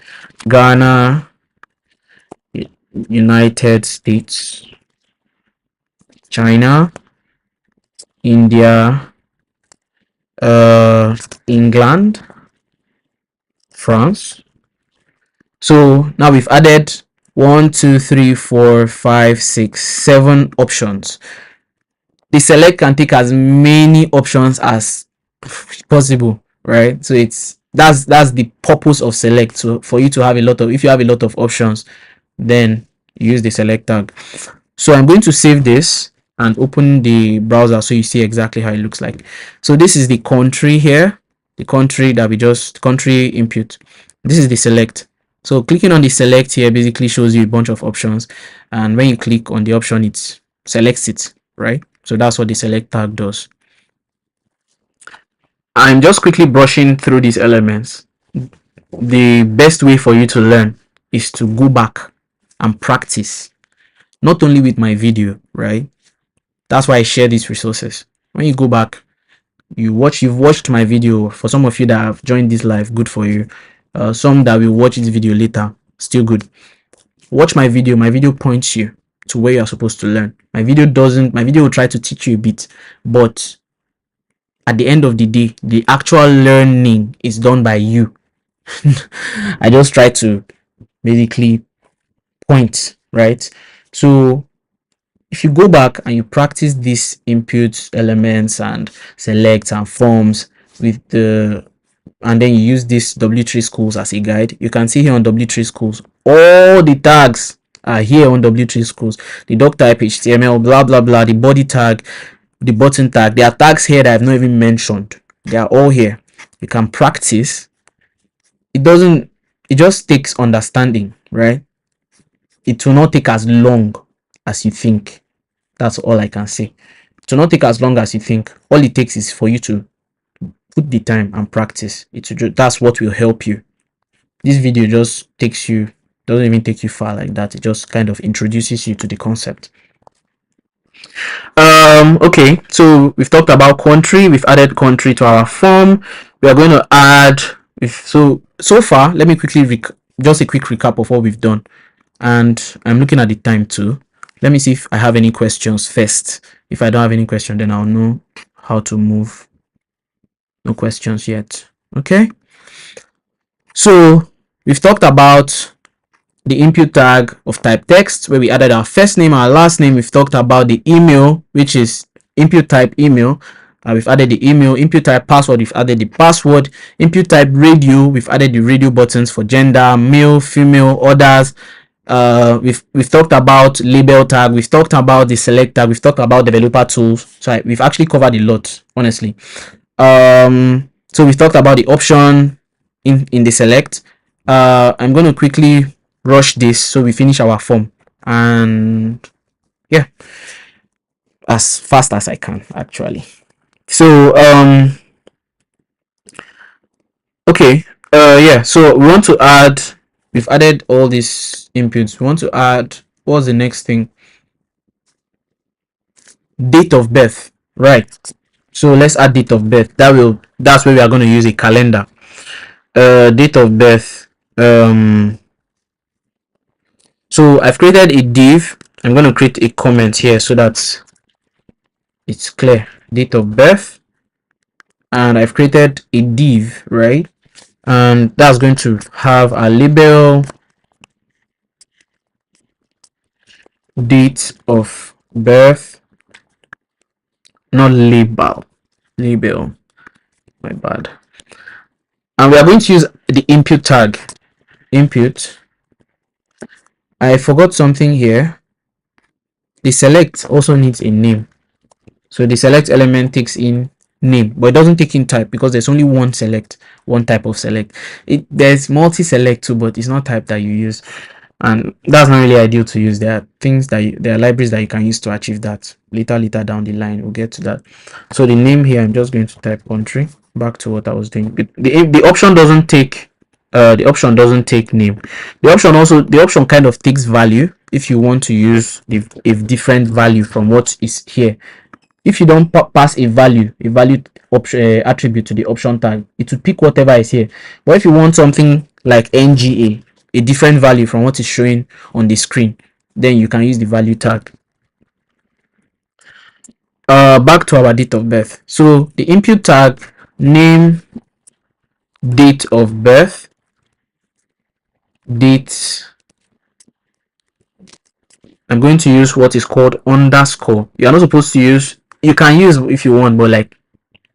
Ghana, United States, China, India, England, France. So now we've added 1, 2, 3, 4, 5, 6, 7 options. The select can take as many options as possible, right? So that's the purpose of select. So for you to have a lot of, if you have a lot of options, then use the select tag. So I'm going to save this and open the browser so you see exactly how it looks like. So this is the country here, the country that we just country input. This is the select. So clicking on the select here basically shows you a bunch of options, and when you click on the option, it selects it, right? So that's what the select tag does. I'm just quickly brushing through these elements. The best way for you to learn is to go back and practice, not only with my video, right? That's why I share these resources. When you go back, you've watched my video. For some of you that have joined this live, good for you. Some that will watch this video later, still good. Watch my video. My video points you to where you are supposed to learn. My video will try to teach you a bit, but at the end of the day, the actual learning is done by you. I just try to basically point, right? So if you go back and you practice these input elements and selects and forms with the, and then you use this W3 schools as a guide, you can see here on W3 schools, all the tags are here on W3 schools. The doc type, HTML, blah blah blah, the body tag, the button tag. There are tags here that I've not even mentioned. They are all here. You can practice. It just takes understanding, right? It will not take as long as you think. That's all I can say. It will not take as long as you think. All it takes is for you to put the time and practice. That's what will help you. This video just doesn't even take you far like that. It just kind of introduces you to the concept. Okay, so we've talked about country. We've added country to our form. We are going to add, so far, let me quickly just a quick recap of what we've done. And I'm looking at the time too. Let me see if I have any questions first. If I don't have any question, then I'll know how to move. No questions yet. Okay. So we've talked about the input tag of type text, where we added our first name, our last name. We've talked about the email, which is input type email. We've added the email. Input type password, we've added the password. Input type radio, we've added the radio buttons for gender, male, female, others. We've talked about label tag, we've talked about the select tag, we've talked about developer tools. So we've actually covered a lot, honestly. So we've talked about the option in the select. I'm going to quickly rush this so we finish our form, and yeah, as fast as I can actually. So okay, yeah, so we want to add, we've added all these inputs. We want to add, what's the next thing? Date of birth, right? So let's add date of birth. That's where we are going to use a calendar. Date of birth. So I've created a div. I'm going to create a comment here so that it's clear. Date of birth, and I've created a div, right? And that's going to have a label, date of birth, not label, my bad. And we are going to use the input tag. Input, I forgot something here. The select also needs a name, so the select element takes in name, but it doesn't take in type because there's only one type of select. There's multi-select too, but it's not type that you use, and that's not really ideal to use. There are things there are libraries that you can use to achieve that later down the line. We'll get to that. So the name here, I'm just going to type country. Back to what I was doing. The option doesn't take name. The option kind of takes value if you want to use a different value from what is here. If you don't pass a value option attribute to the option tag, it will pick whatever is here. But if you want something like nga, a different value from what is showing on the screen, then you can use the value tag. Back to our date of birth. So the input tag, name, date of birth, date. I'm going to use what is called underscore. You're not supposed to use, you can use if you want, but like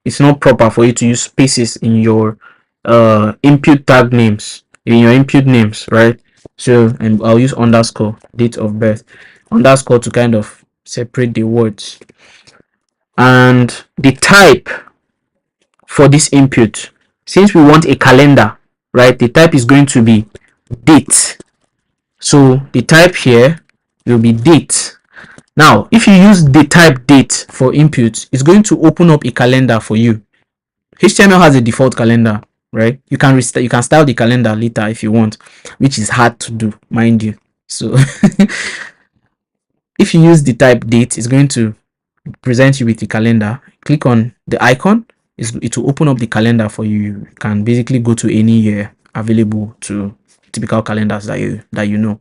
it's not proper for you to use spaces in your input tag names, in your input names, right? So, and I'll use underscore, date of birth, underscore to kind of separate the words. And the type for this input, since we want a calendar, right, the type is going to be date. So the type here will be date. Now, if you use the type date for input, it's going to open up a calendar for you. HTML has a default calendar, right? You can style the calendar later if you want, which is hard to do, mind you. So if you use the type date, it's going to present you with the calendar. Click on the icon, it will open up the calendar for you. You can basically go to any year available to typical calendars that you know,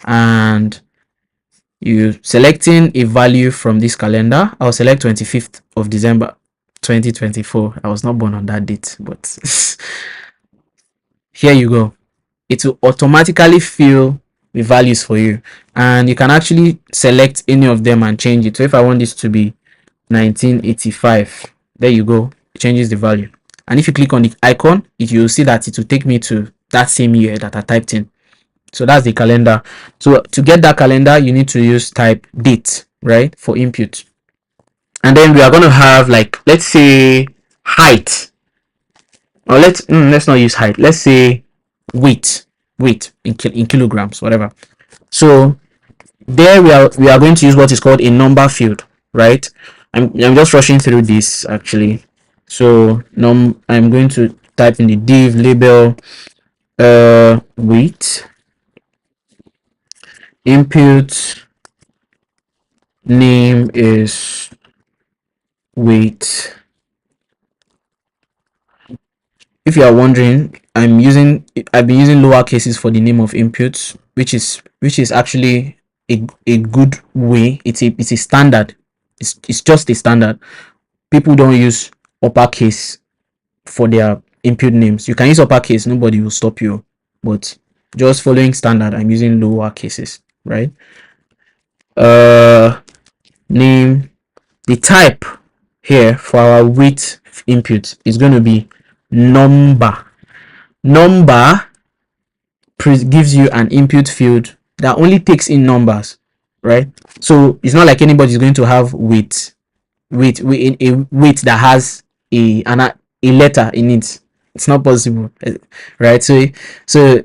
and you selecting a value from this calendar. I'll select 25th of December 2024. I was not born on that date, but here you go. It will automatically fill the values for you, and you can actually select any of them and change it. So if I want this to be 1985, there you go, it changes the value. And if you click on the icon, you'll see that it will take me to that same year that I typed in. So that's the calendar. So to get that calendar, you need to use type date, right, for input. And then we are going to have, like, let's say height, or let's not use height. Let's say weight in kilograms, whatever. So there we are going to use what is called a number field, right? I'm just rushing through this actually. So I'm going to type in the div label weight, input name is weight. If you are wondering, I've been using lower cases for the name of inputs, which is actually a good way. It's a standard. It's just a standard. People don't use uppercase for their input names. You can use uppercase, nobody will stop you, but just following standard, I'm using lower cases, right? Name. The type here for our weight input is going to be number. Number gives you an input field that only takes in numbers, right? So it's not like anybody's going to have weight a weight that has a letter in it. It's not possible, right? So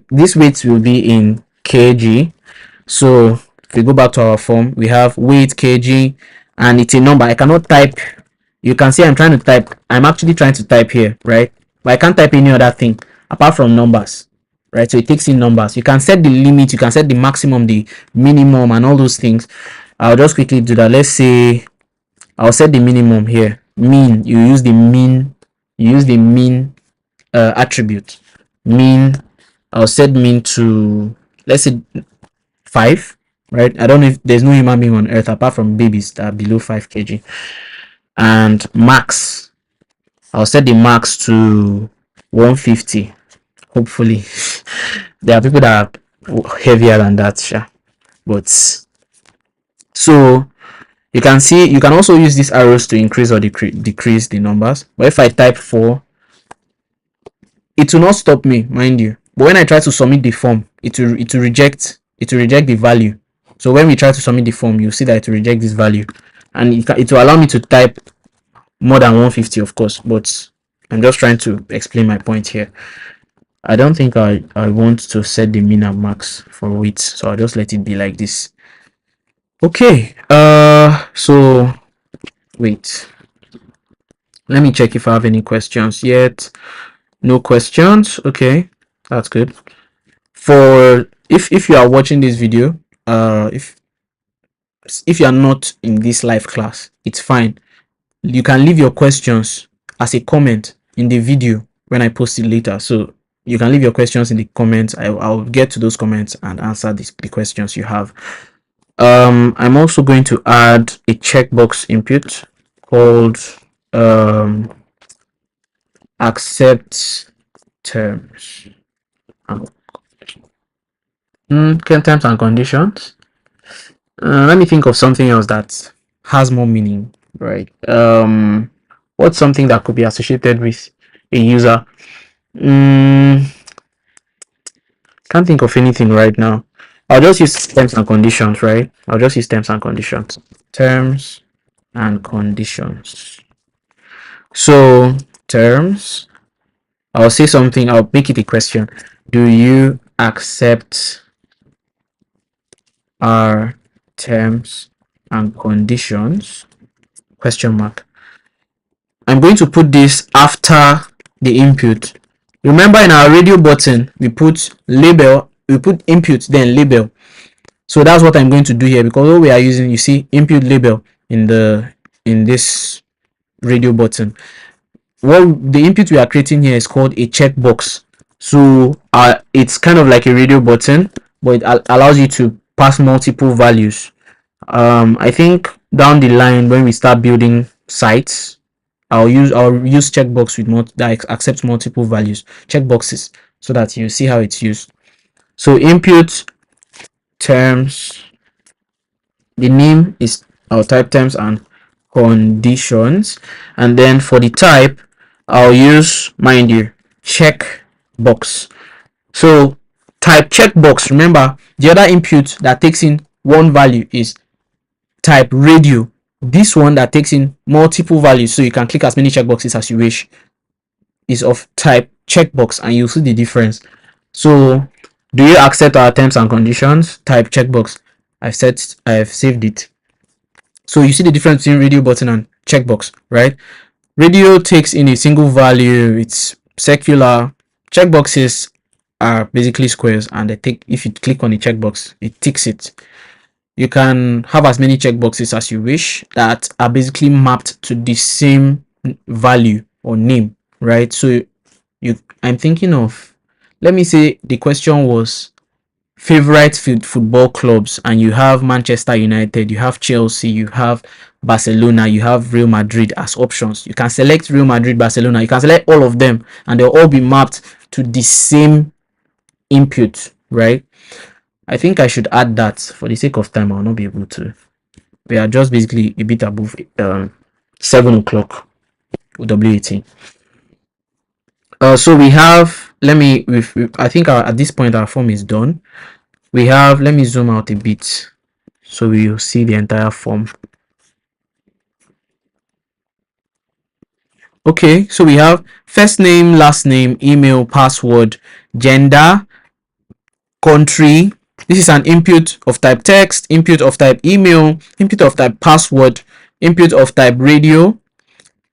this weight will be in kg. So if we go back to our form, we have weight kg, and it's a number. I cannot type. You can see I'm trying to type. I'm actually trying to type here, right? But I can't type any other thing apart from numbers, right? So it takes in numbers. You can set the limit, you can set the maximum, the minimum, and all those things. I'll just quickly do that. Let's say I'll set the minimum here. Mean, you use the mean attribute. Mean, I'll set mean to, let's say, 5, right? I don't know if there's no human being on earth apart from babies that are below 5 kg. And max, I'll set the max to 150. Hopefully there are people that are heavier than that, sure. But so you can see, you can also use these arrows to increase or decrease the numbers. But if I type 4, it will not stop me, mind you. But when I try to submit the form, it will reject the value. So when we try to submit the form, you see that it will reject this value, and it will allow me to type more than 150, of course. But I'm just trying to explain my point here. I don't think I want to set the min and max for weight, so I'll just let it be like this. Okay, so wait, let me check if I have any questions yet. No questions. Okay, that's good. For if you are watching this video, if you are not in this live class, it's fine. You can leave your questions as a comment in the video when I post it later. So you can leave your questions in the comments. I'll get to those comments and answer the questions you have. I'm also going to add a checkbox input called accept terms and terms and conditions. Let me think of something else that has more meaning, right? What's something that could be associated with a user? Can't think of anything right now. I'll just use terms and conditions, right? I'll just use terms and conditions. Terms and conditions. So terms, I'll say something, I'll make it a question. Do you accept our terms and conditions? Question mark. I'm going to put this after the input. Remember, in our radio button, we put label, we put input, then label. So that's what I'm going to do here, because what we are using, you see, input label in this radio button. What the input we are creating here is called a checkbox. So it's kind of like a radio button, but it allows you to pass multiple values. I think down the line when we start building sites, I'll use checkbox with that accepts multiple values, checkboxes, so that you see how it's used. So input terms, the name is, I'll type terms and conditions, and then for the type, I'll use, mind you, checkbox. So type checkbox. Remember, the other input that takes in one value is type radio. This one that takes in multiple values, so you can click as many checkboxes as you wish, is of type checkbox, and you'll see the difference. So do you accept our terms and conditions? Type checkbox. I've saved it. So you see the difference between radio button and checkbox, right? Radio takes in a single value, it's circular. Checkboxes are basically squares, and they take, if you click on the checkbox, it ticks it. You can have as many checkboxes as you wish that are basically mapped to the same value or name, right? So I'm thinking of, let me say the question was favorite football clubs, and you have Manchester United, you have Chelsea, you have Barcelona, you have Real Madrid as options. You can select Real Madrid, Barcelona, you can select all of them, and they'll all be mapped to the same input, right? I think I should add that. For the sake of time, I'll not be able to. We are just basically a bit above 7 o'clock WAT. So we have, I think at this point our form is done. We have, let me zoom out a bit so we'll see the entire form. Okay, so we have first name, last name, email, password, gender, country. This is an input of type text, input of type email, input of type password, input of type radio,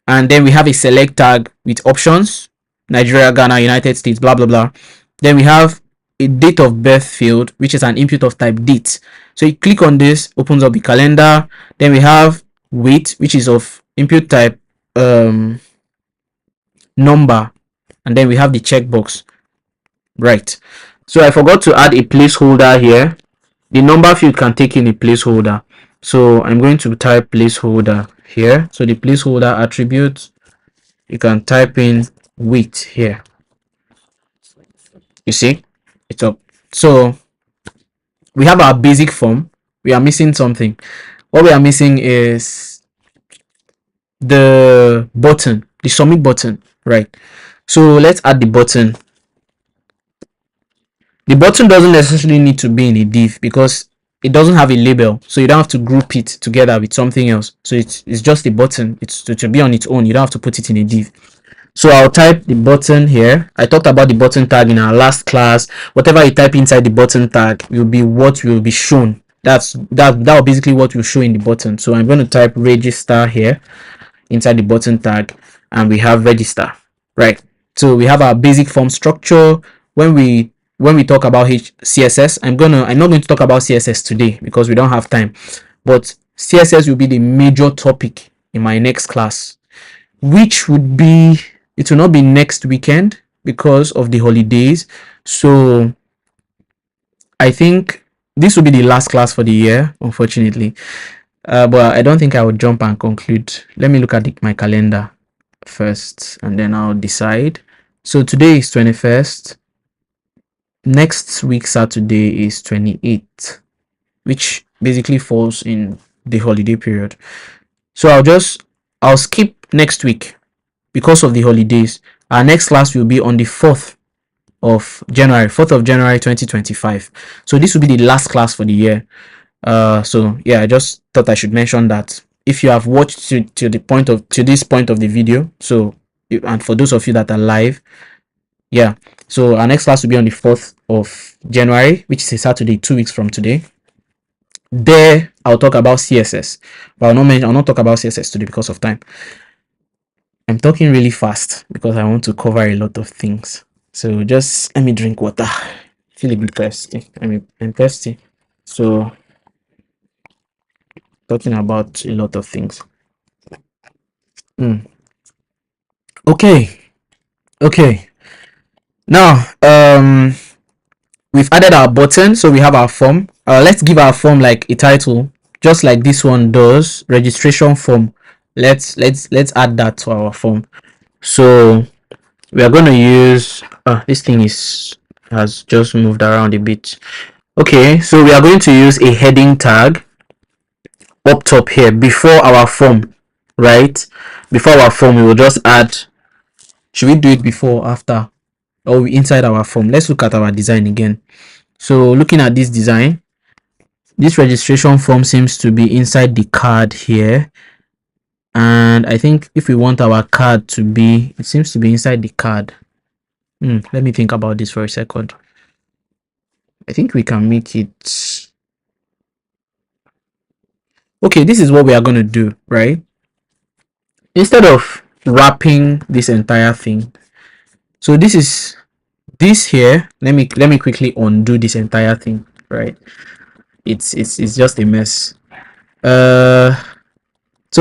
and then we have a select tag with options: Nigeria, Ghana, United States, blah blah blah. Then we have a date of birth field, which is an input of type date. So you click on this, opens up the calendar. Then we have weight, which is of input type number, and then we have the checkbox. Right, so I forgot to add a placeholder here. The number field can take in a placeholder, so I'm going to type placeholder here. So the placeholder attribute, you can type in weight here. You see it's up. So we have our basic form. We are missing something. What we are missing is the button, the submit button, right? So let's add the button. The button doesn't necessarily need to be in a div because it doesn't have a label, so you don't have to group it together with something else. So it's just a button. It's to be on its own. You don't have to put it in a div. So I'll type the button here. I talked about the button tag in our last class. Whatever you type inside the button tag will be what will be shown. That will basically what will show in the button. So I'm going to type register here inside the button tag, and we have register, right? So we have our basic form structure. When we talk about CSS, I'm not going to talk about CSS today because we don't have time, but CSS will be the major topic in my next class, which would be, it will not be next weekend because of the holidays. So I think this will be the last class for the year, unfortunately. But I don't think I will jump and conclude. Let me look at my calendar first and then I'll decide. So today is 21st. Next week Saturday is 28th, which basically falls in the holiday period. So I'll skip next week because of the holidays. Our next class will be on the 4th of January 2025. So this will be the last class for the year. So yeah, I just thought I should mention that if you have watched to this point of the video. So, and for those of you that are live, yeah, so our next class will be on the 4th of January, which is a Saturday, 2 weeks from today. There I'll talk about CSS, but I'll not talk about CSS today because of time. I'm talking really fast because I want to cover a lot of things. So just let me drink water. I feel a bit thirsty. I'm thirsty. So talking about a lot of things. Okay. Now we've added our button, so we have our form. Let's give our form like a title, just like this one does. Registration form. Let's add that to our form. So we are going to use this thing has just moved around a bit. Okay, so we are going to use a heading tag up top here before our form, right? Before our form, we will just add. Should we do it before or after, or inside our form? Let's look at our design again. So looking at this design, this registration form seems to be inside the card here, and I think if we want our card to be, it seems to be inside the card. Let me think about this for a second. I think we can make it. Okay, this is what we are going to do, right? Instead of wrapping this entire thing, so this here, let me quickly undo this entire thing, right? It's just a mess. So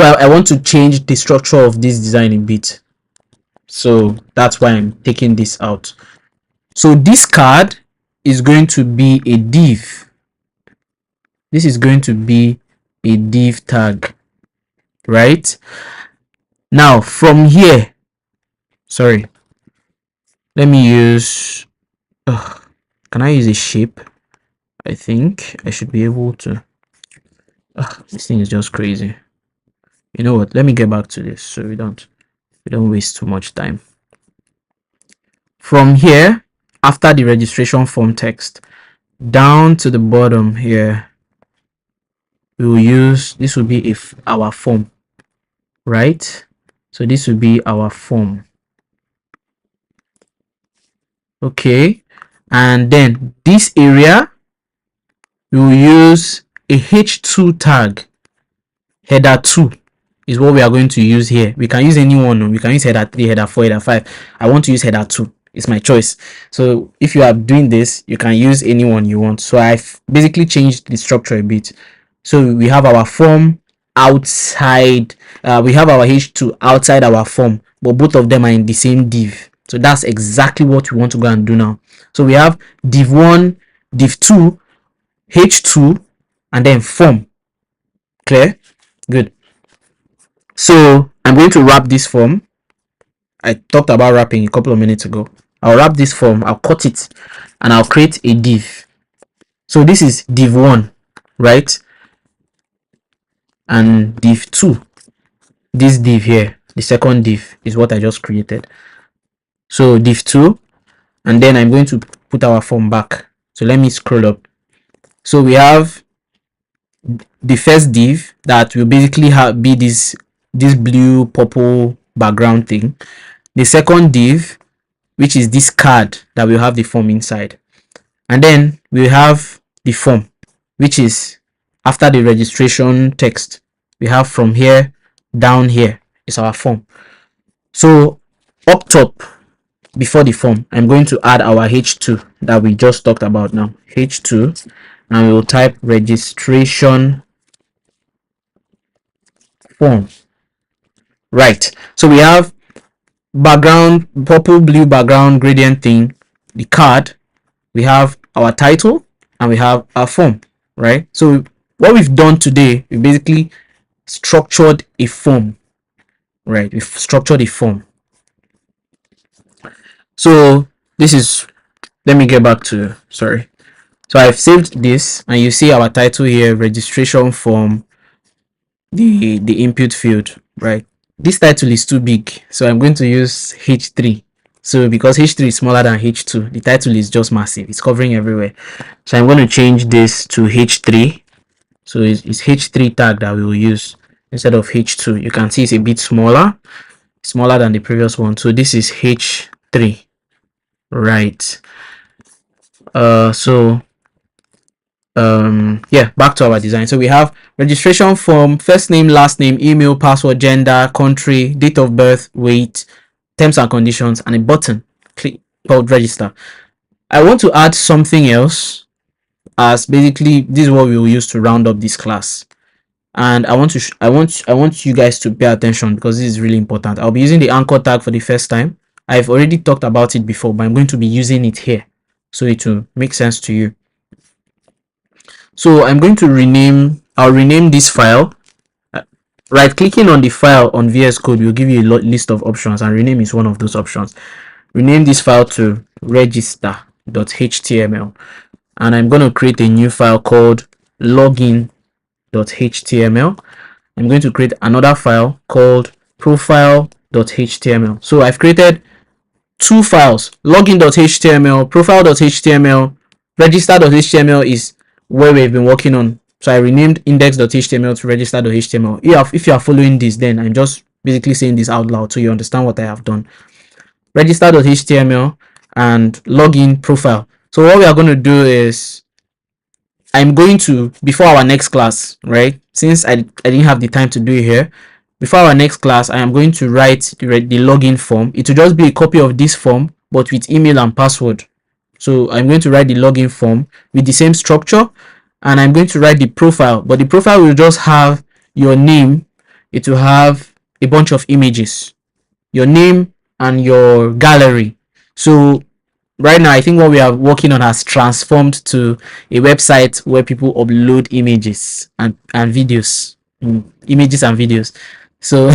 I want to change the structure of this design a bit, so that's why I'm taking this out. So this card is going to be a div. This is going to be a div tag. right? Now from here, sorry, let me use, can I use a shape? I think I should be able to. This thing is just crazy. You know what, let me get back to this so we don't waste too much time. From here, after the registration form text, down to the bottom here, we will use, this will be if our form, right? So this will be our form. Okay, and then this area we will use a h2 tag. Header 2 is what we are going to use here. We can use any one. We can use header 3, header 4, header 5. I want to use header 2. It's my choice. So if you are doing this, you can use any one you want. So I've basically changed the structure a bit. So we have our form outside, we have our h2 outside our form, but both of them are in the same div. So that's exactly what we want to go and do now. So we have div 1, div 2, h2, and then form. Clear? Good. So I'm going to wrap this form. I talked about wrapping a couple of minutes ago. I'll wrap this form, I'll cut it, and I'll create a div. So this is div 1, right? And div 2, this div here, the second div is what I just created. So div 2, and then I'm going to put our form back. So let me scroll up. So we have the first div that will basically be this blue purple background thing. The second div, which is this card that will have the form inside, and then we have the form, which is after the registration text. We have from here down here is our form. So up top, before the form, I'm going to add our h2 that we just talked about now, h2, and we will type registration form. Right, so we have background, purple blue background gradient thing, the card, we have our title, and we have our form, right? So what we've done today, we basically structured a form, right? We've structured a form. So this is, let me get back to, sorry. So I've saved this, and you see our title here, registration form, the input field, right? This title is too big, so I'm going to use h3. So because h3 is smaller than h2, the title is just massive, it's covering everywhere. So I'm going to change this to h3. So it's h3 tag that we will use instead of h2. You can see it's a bit smaller than the previous one. So this is h3, right? Yeah, back to our design. So we have registration form, first name, last name, email, password, gender, country, date of birth, weight, terms and conditions, and a button called register. I want to add something else, as basically this is what we will use to round up this class, and I want you guys to pay attention because this is really important. I'll be using the anchor tag for the first time. I've already talked about it before, but I'm going to be using it here so it will make sense to you. So I'm going to I'll rename this file. Right clicking on the file on VS Code will give you a list of options, and rename is one of those options. Rename this file to register.html, and I'm going to create a new file called login.html. I'm going to create another file called profile.html. So I've created two files, login.html, profile.html. Register.html is where we've been working on. So I renamed index.html to register.html. If you are following this, then I'm just basically saying this out loud so you understand what I have done. Register.html and login profile. So what we are going to do is, I'm going to, before our next class, right, since I didn't have the time to do it here, before our next class, I am going to write the login form. It will just be a copy of this form, but with email and password. So I'm going to write the login form with the same structure, and I'm going to write the profile, but the profile will just have your name. It will have a bunch of images, your name and your gallery. So right now, I think what we are working on has transformed to a website where people upload images and videos. images and videos. So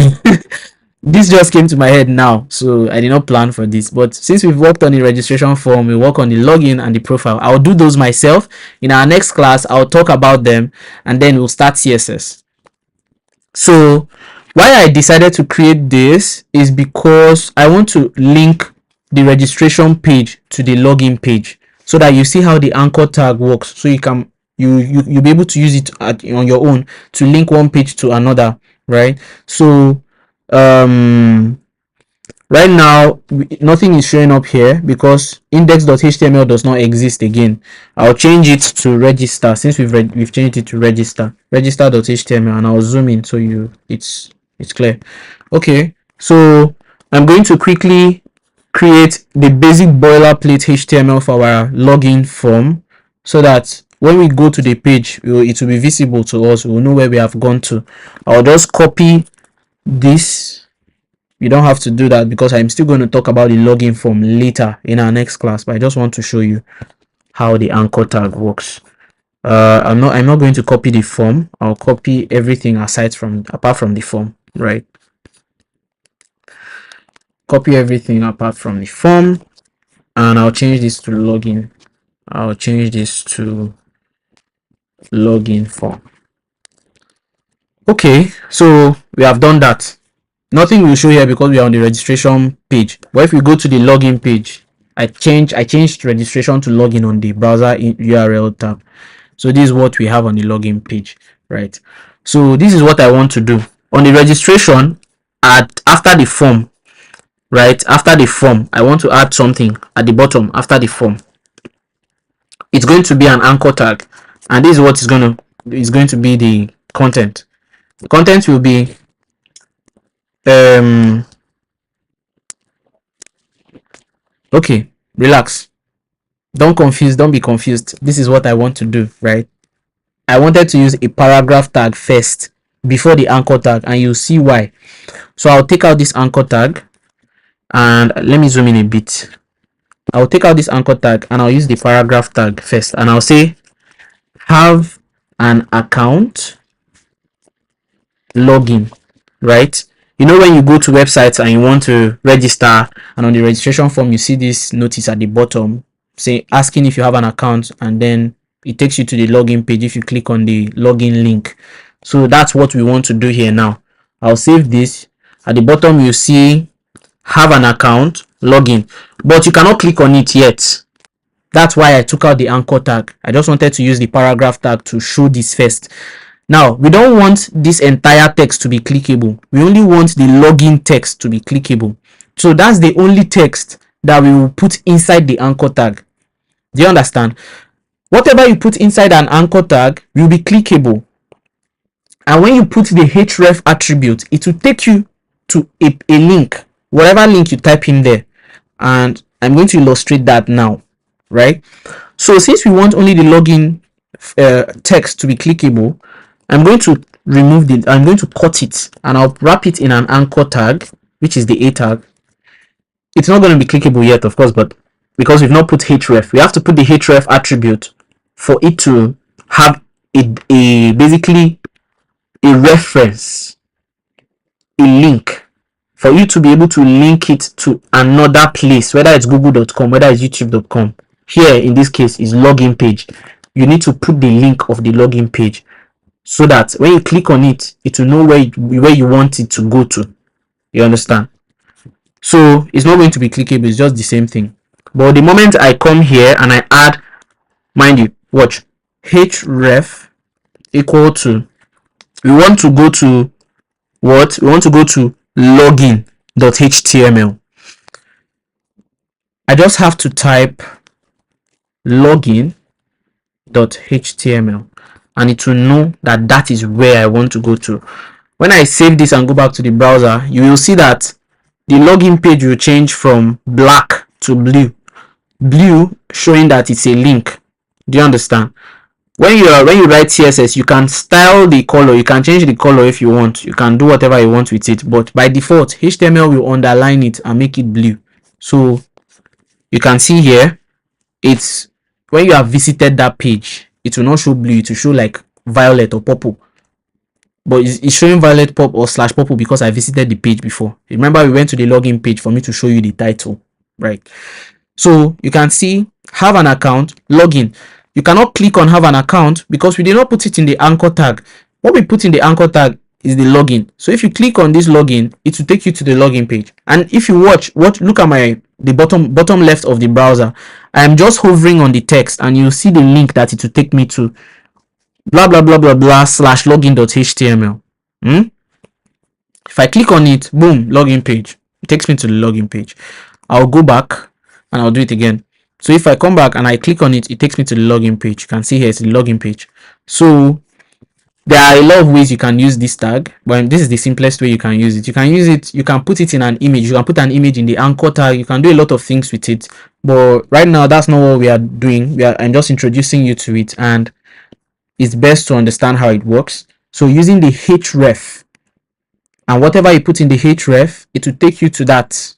this just came to my head now, so I did not plan for this. But since we've worked on the registration form, we work on the login and the profile. I'll do those myself. In our next class, I'll talk about them, and then we'll start CSS. So why I decided to create this is because I want to link the registration page to the login page, so that you see how the anchor tag works, so you can you'll be able to use it on your own to link one page to another, right? So right now nothing is showing up here because index.html does not exist again. I'll change it to register, since we've changed it to register.html, and I'll zoom in so it's clear. Okay, so I'm going to quickly create the basic boilerplate HTML for our login form, so that when we go to the page, it will be visible to us. We'll know where we have gone to. I'll just copy this. You don't have to do that because I'm still going to talk about the login form later in our next class, but I just want to show you how the anchor tag works. I'm not going to copy the form. I'll copy everything apart from the form, right? Copy everything apart from the form, and I'll change this to login. I'll change this to login form. Okay, so we have done that. Nothing will show here because we are on the registration page, but if we go to the login page, I changed registration to login on the browser URL tab. So this is what we have on the login page, right? So this is what I want to do on the registration. After the form, right after the form, I want to add something at the bottom. After the form, it's going to be an anchor tag, and this is what is going to be the content. The content will be okay, relax, don't be confused. This is what I want to do, right? I wanted to use a paragraph tag first before the anchor tag, and you'll see why. So I'll take out this anchor tag, and let me zoom in a bit. I'll take out this anchor tag and I'll use the paragraph tag first, and I'll say have an account login, right? You know, when you go to websites and you want to register, and on the registration form you see this notice at the bottom asking if you have an account, and then it takes you to the login page if you click on the login link. So that's what we want to do here now. I'll save this. At the bottom you see have an account login, but you cannot click on it yet. That's why I took out the anchor tag. I just wanted to use the paragraph tag to show this first. Now, we don't want this entire text to be clickable. We only want the login text to be clickable. So that's the only text that we will put inside the anchor tag. Do you understand? Whatever you put inside an anchor tag will be clickable. And when you put the href attribute, it will take you to a link, whatever link you type in there. And I'm going to illustrate that now, right? So since we want only the login text to be clickable, I'm going to cut it, and I'll wrap it in an anchor tag, which is the a tag. It's not going to be clickable yet, of course, but because we've not put href, we have to put the href attribute for it to have basically a reference, a link, for you to be able to link it to another place, whether it's google.com, whether it's youtube.com. Here in this case is login page. You need to put the link of the login page, so that when you click on it, it will know where you want it to go to. You understand? So it's not going to be clickable, it's just the same thing. But the moment I come here and I add, mind you, watch, href equal to, we want to go to what? We want to go to login.html. I just have to type login.html, and it will know that that is where I want to go to. When I save this and go back to the browser, you will see that the login page will change from black to blue, showing that it's a link. Do you understand? When you write CSS, you can style the color, you can change the color if you want, you can do whatever you want with it, but by default HTML will underline it and make it blue. So you can see here, it's when you have visited that page, it will not show blue, it will show like violet or purple. but it's showing violet pop or slash purple because I visited the page before. Remember, we went to the login page for me to show you the title, right? So you can see have an account, login. You cannot click on have an account because we did not put it in the anchor tag. What we put in the anchor tag is the login. So if you click on this login, it will take you to the login page. And if you watch, look at the bottom left of the browser. I am just hovering on the text and you'll see the link that it will take me to blah blah blah blah blah slash login.html. If I click on it, boom, login page. It takes me to the login page. I'll go back and I'll do it again. So if I come back and I click on it, it takes me to the login page. You can see here it's the login page. So there are a lot of ways you can use this tag, but this is the simplest way you can use it. You can use it, you can put it in an image, you can put an image in the anchor tag, you can do a lot of things with it. But right now, that's not what we are doing. I'm just introducing you to it, and it's best to understand how it works. So using the href, and whatever you put in the href, it will take you to that.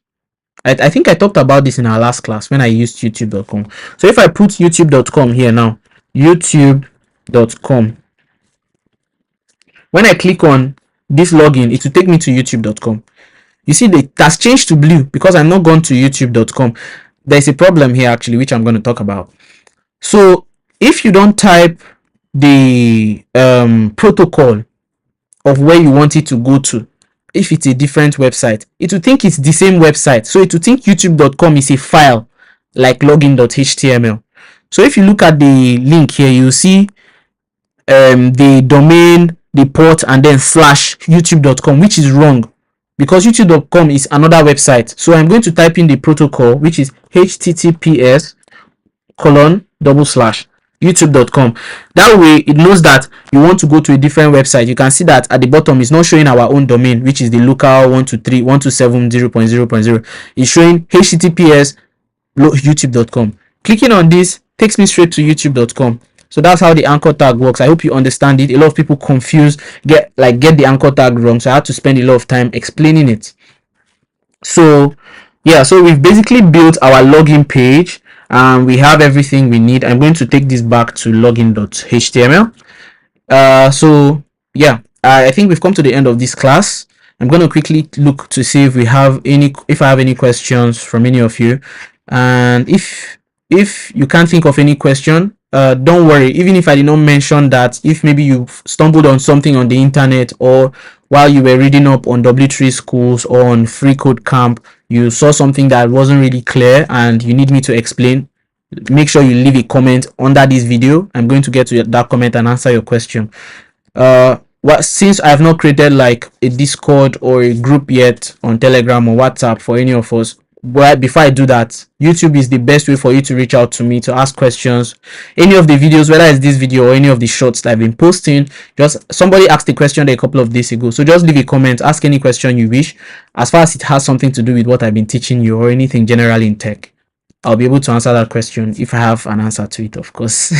I think I talked about this in our last class when I used youtube.com. So if I put youtube.com here now, youtube.com, when I click on this login, it will take me to youtube.com. You see, it has changed to blue because I'm not gone to youtube.com. There's a problem here actually, which I'm going to talk about. So if you don't type the protocol of where you want it to go to, if it's a different website, it will think it's the same website. So it will think youtube.com is a file like login.html. So if you look at the link here, you'll see the domain, the port, and then slash youtube.com, which is wrong because youtube.com is another website. So I'm going to type in the protocol, which is https colon double slash youtube.com. That way it knows that you want to go to a different website. You can see that at the bottom it's not showing our own domain, which is the local 123.127.0.0. It's showing https youtube.com. Clicking on this takes me straight to youtube.com. So that's how the anchor tag works. I hope you understand it. A lot of people get the anchor tag wrong, so I had to spend a lot of time explaining it. So yeah, so we've basically built our login page and we have everything we need. I'm going to take this back to login.html. So yeah, I think we've come to the end of this class. I'm going to quickly look to see if I have any questions from any of you. And if you can't think of any question, don't worry. Even if I did not mention that, if maybe you stumbled on something on the internet or while you were reading up on W3 schools or on Free Code Camp, you saw something that wasn't really clear and you need me to explain, make sure you leave a comment under this video. I'm going to get to that comment and answer your question. Since I have not created like a Discord or a group yet on Telegram or WhatsApp for any of us, but before I do that, YouTube is the best way for you to reach out to me to ask questions. Any of the videos, whether it's this video or any of the shorts that I've been posting, just somebody asked a question there a couple of days ago, so just leave a comment, ask any question you wish, as far as it has something to do with what I've been teaching you or anything generally in tech. I'll be able to answer that question if I have an answer to it, of course.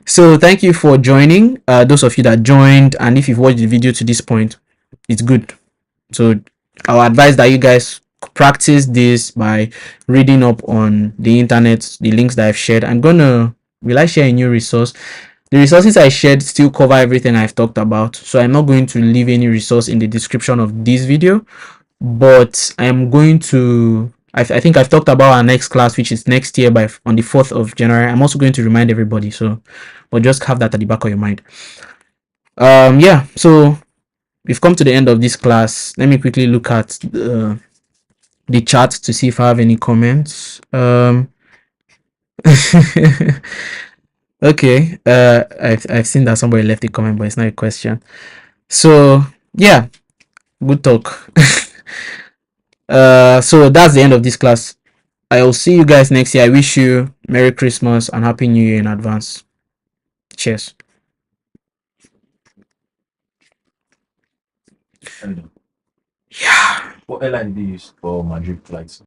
So thank you for joining, those of you that joined, and if you've watched the video to this point, it's good. So I'll advise that you guys practice this by reading up on the internet, the links that I've shared. Will I share a new resource? The resources I shared still cover everything I've talked about, so I'm not going to leave any resource in the description of this video, but I'm going to, I think I've talked about our next class, which is next year on the 4th of January. I'm also going to remind everybody, so but just have that at the back of your mind. Yeah, so we've come to the end of this class. Let me quickly look at the chat to see if I have any comments. Okay, I've seen that somebody left a comment, but it's not a question. So yeah, good talk. So that's the end of this class. I will see you guys next year. I wish you Merry Christmas and Happy New Year in advance. Cheers. Yeah. What airline did you use for Madrid flights?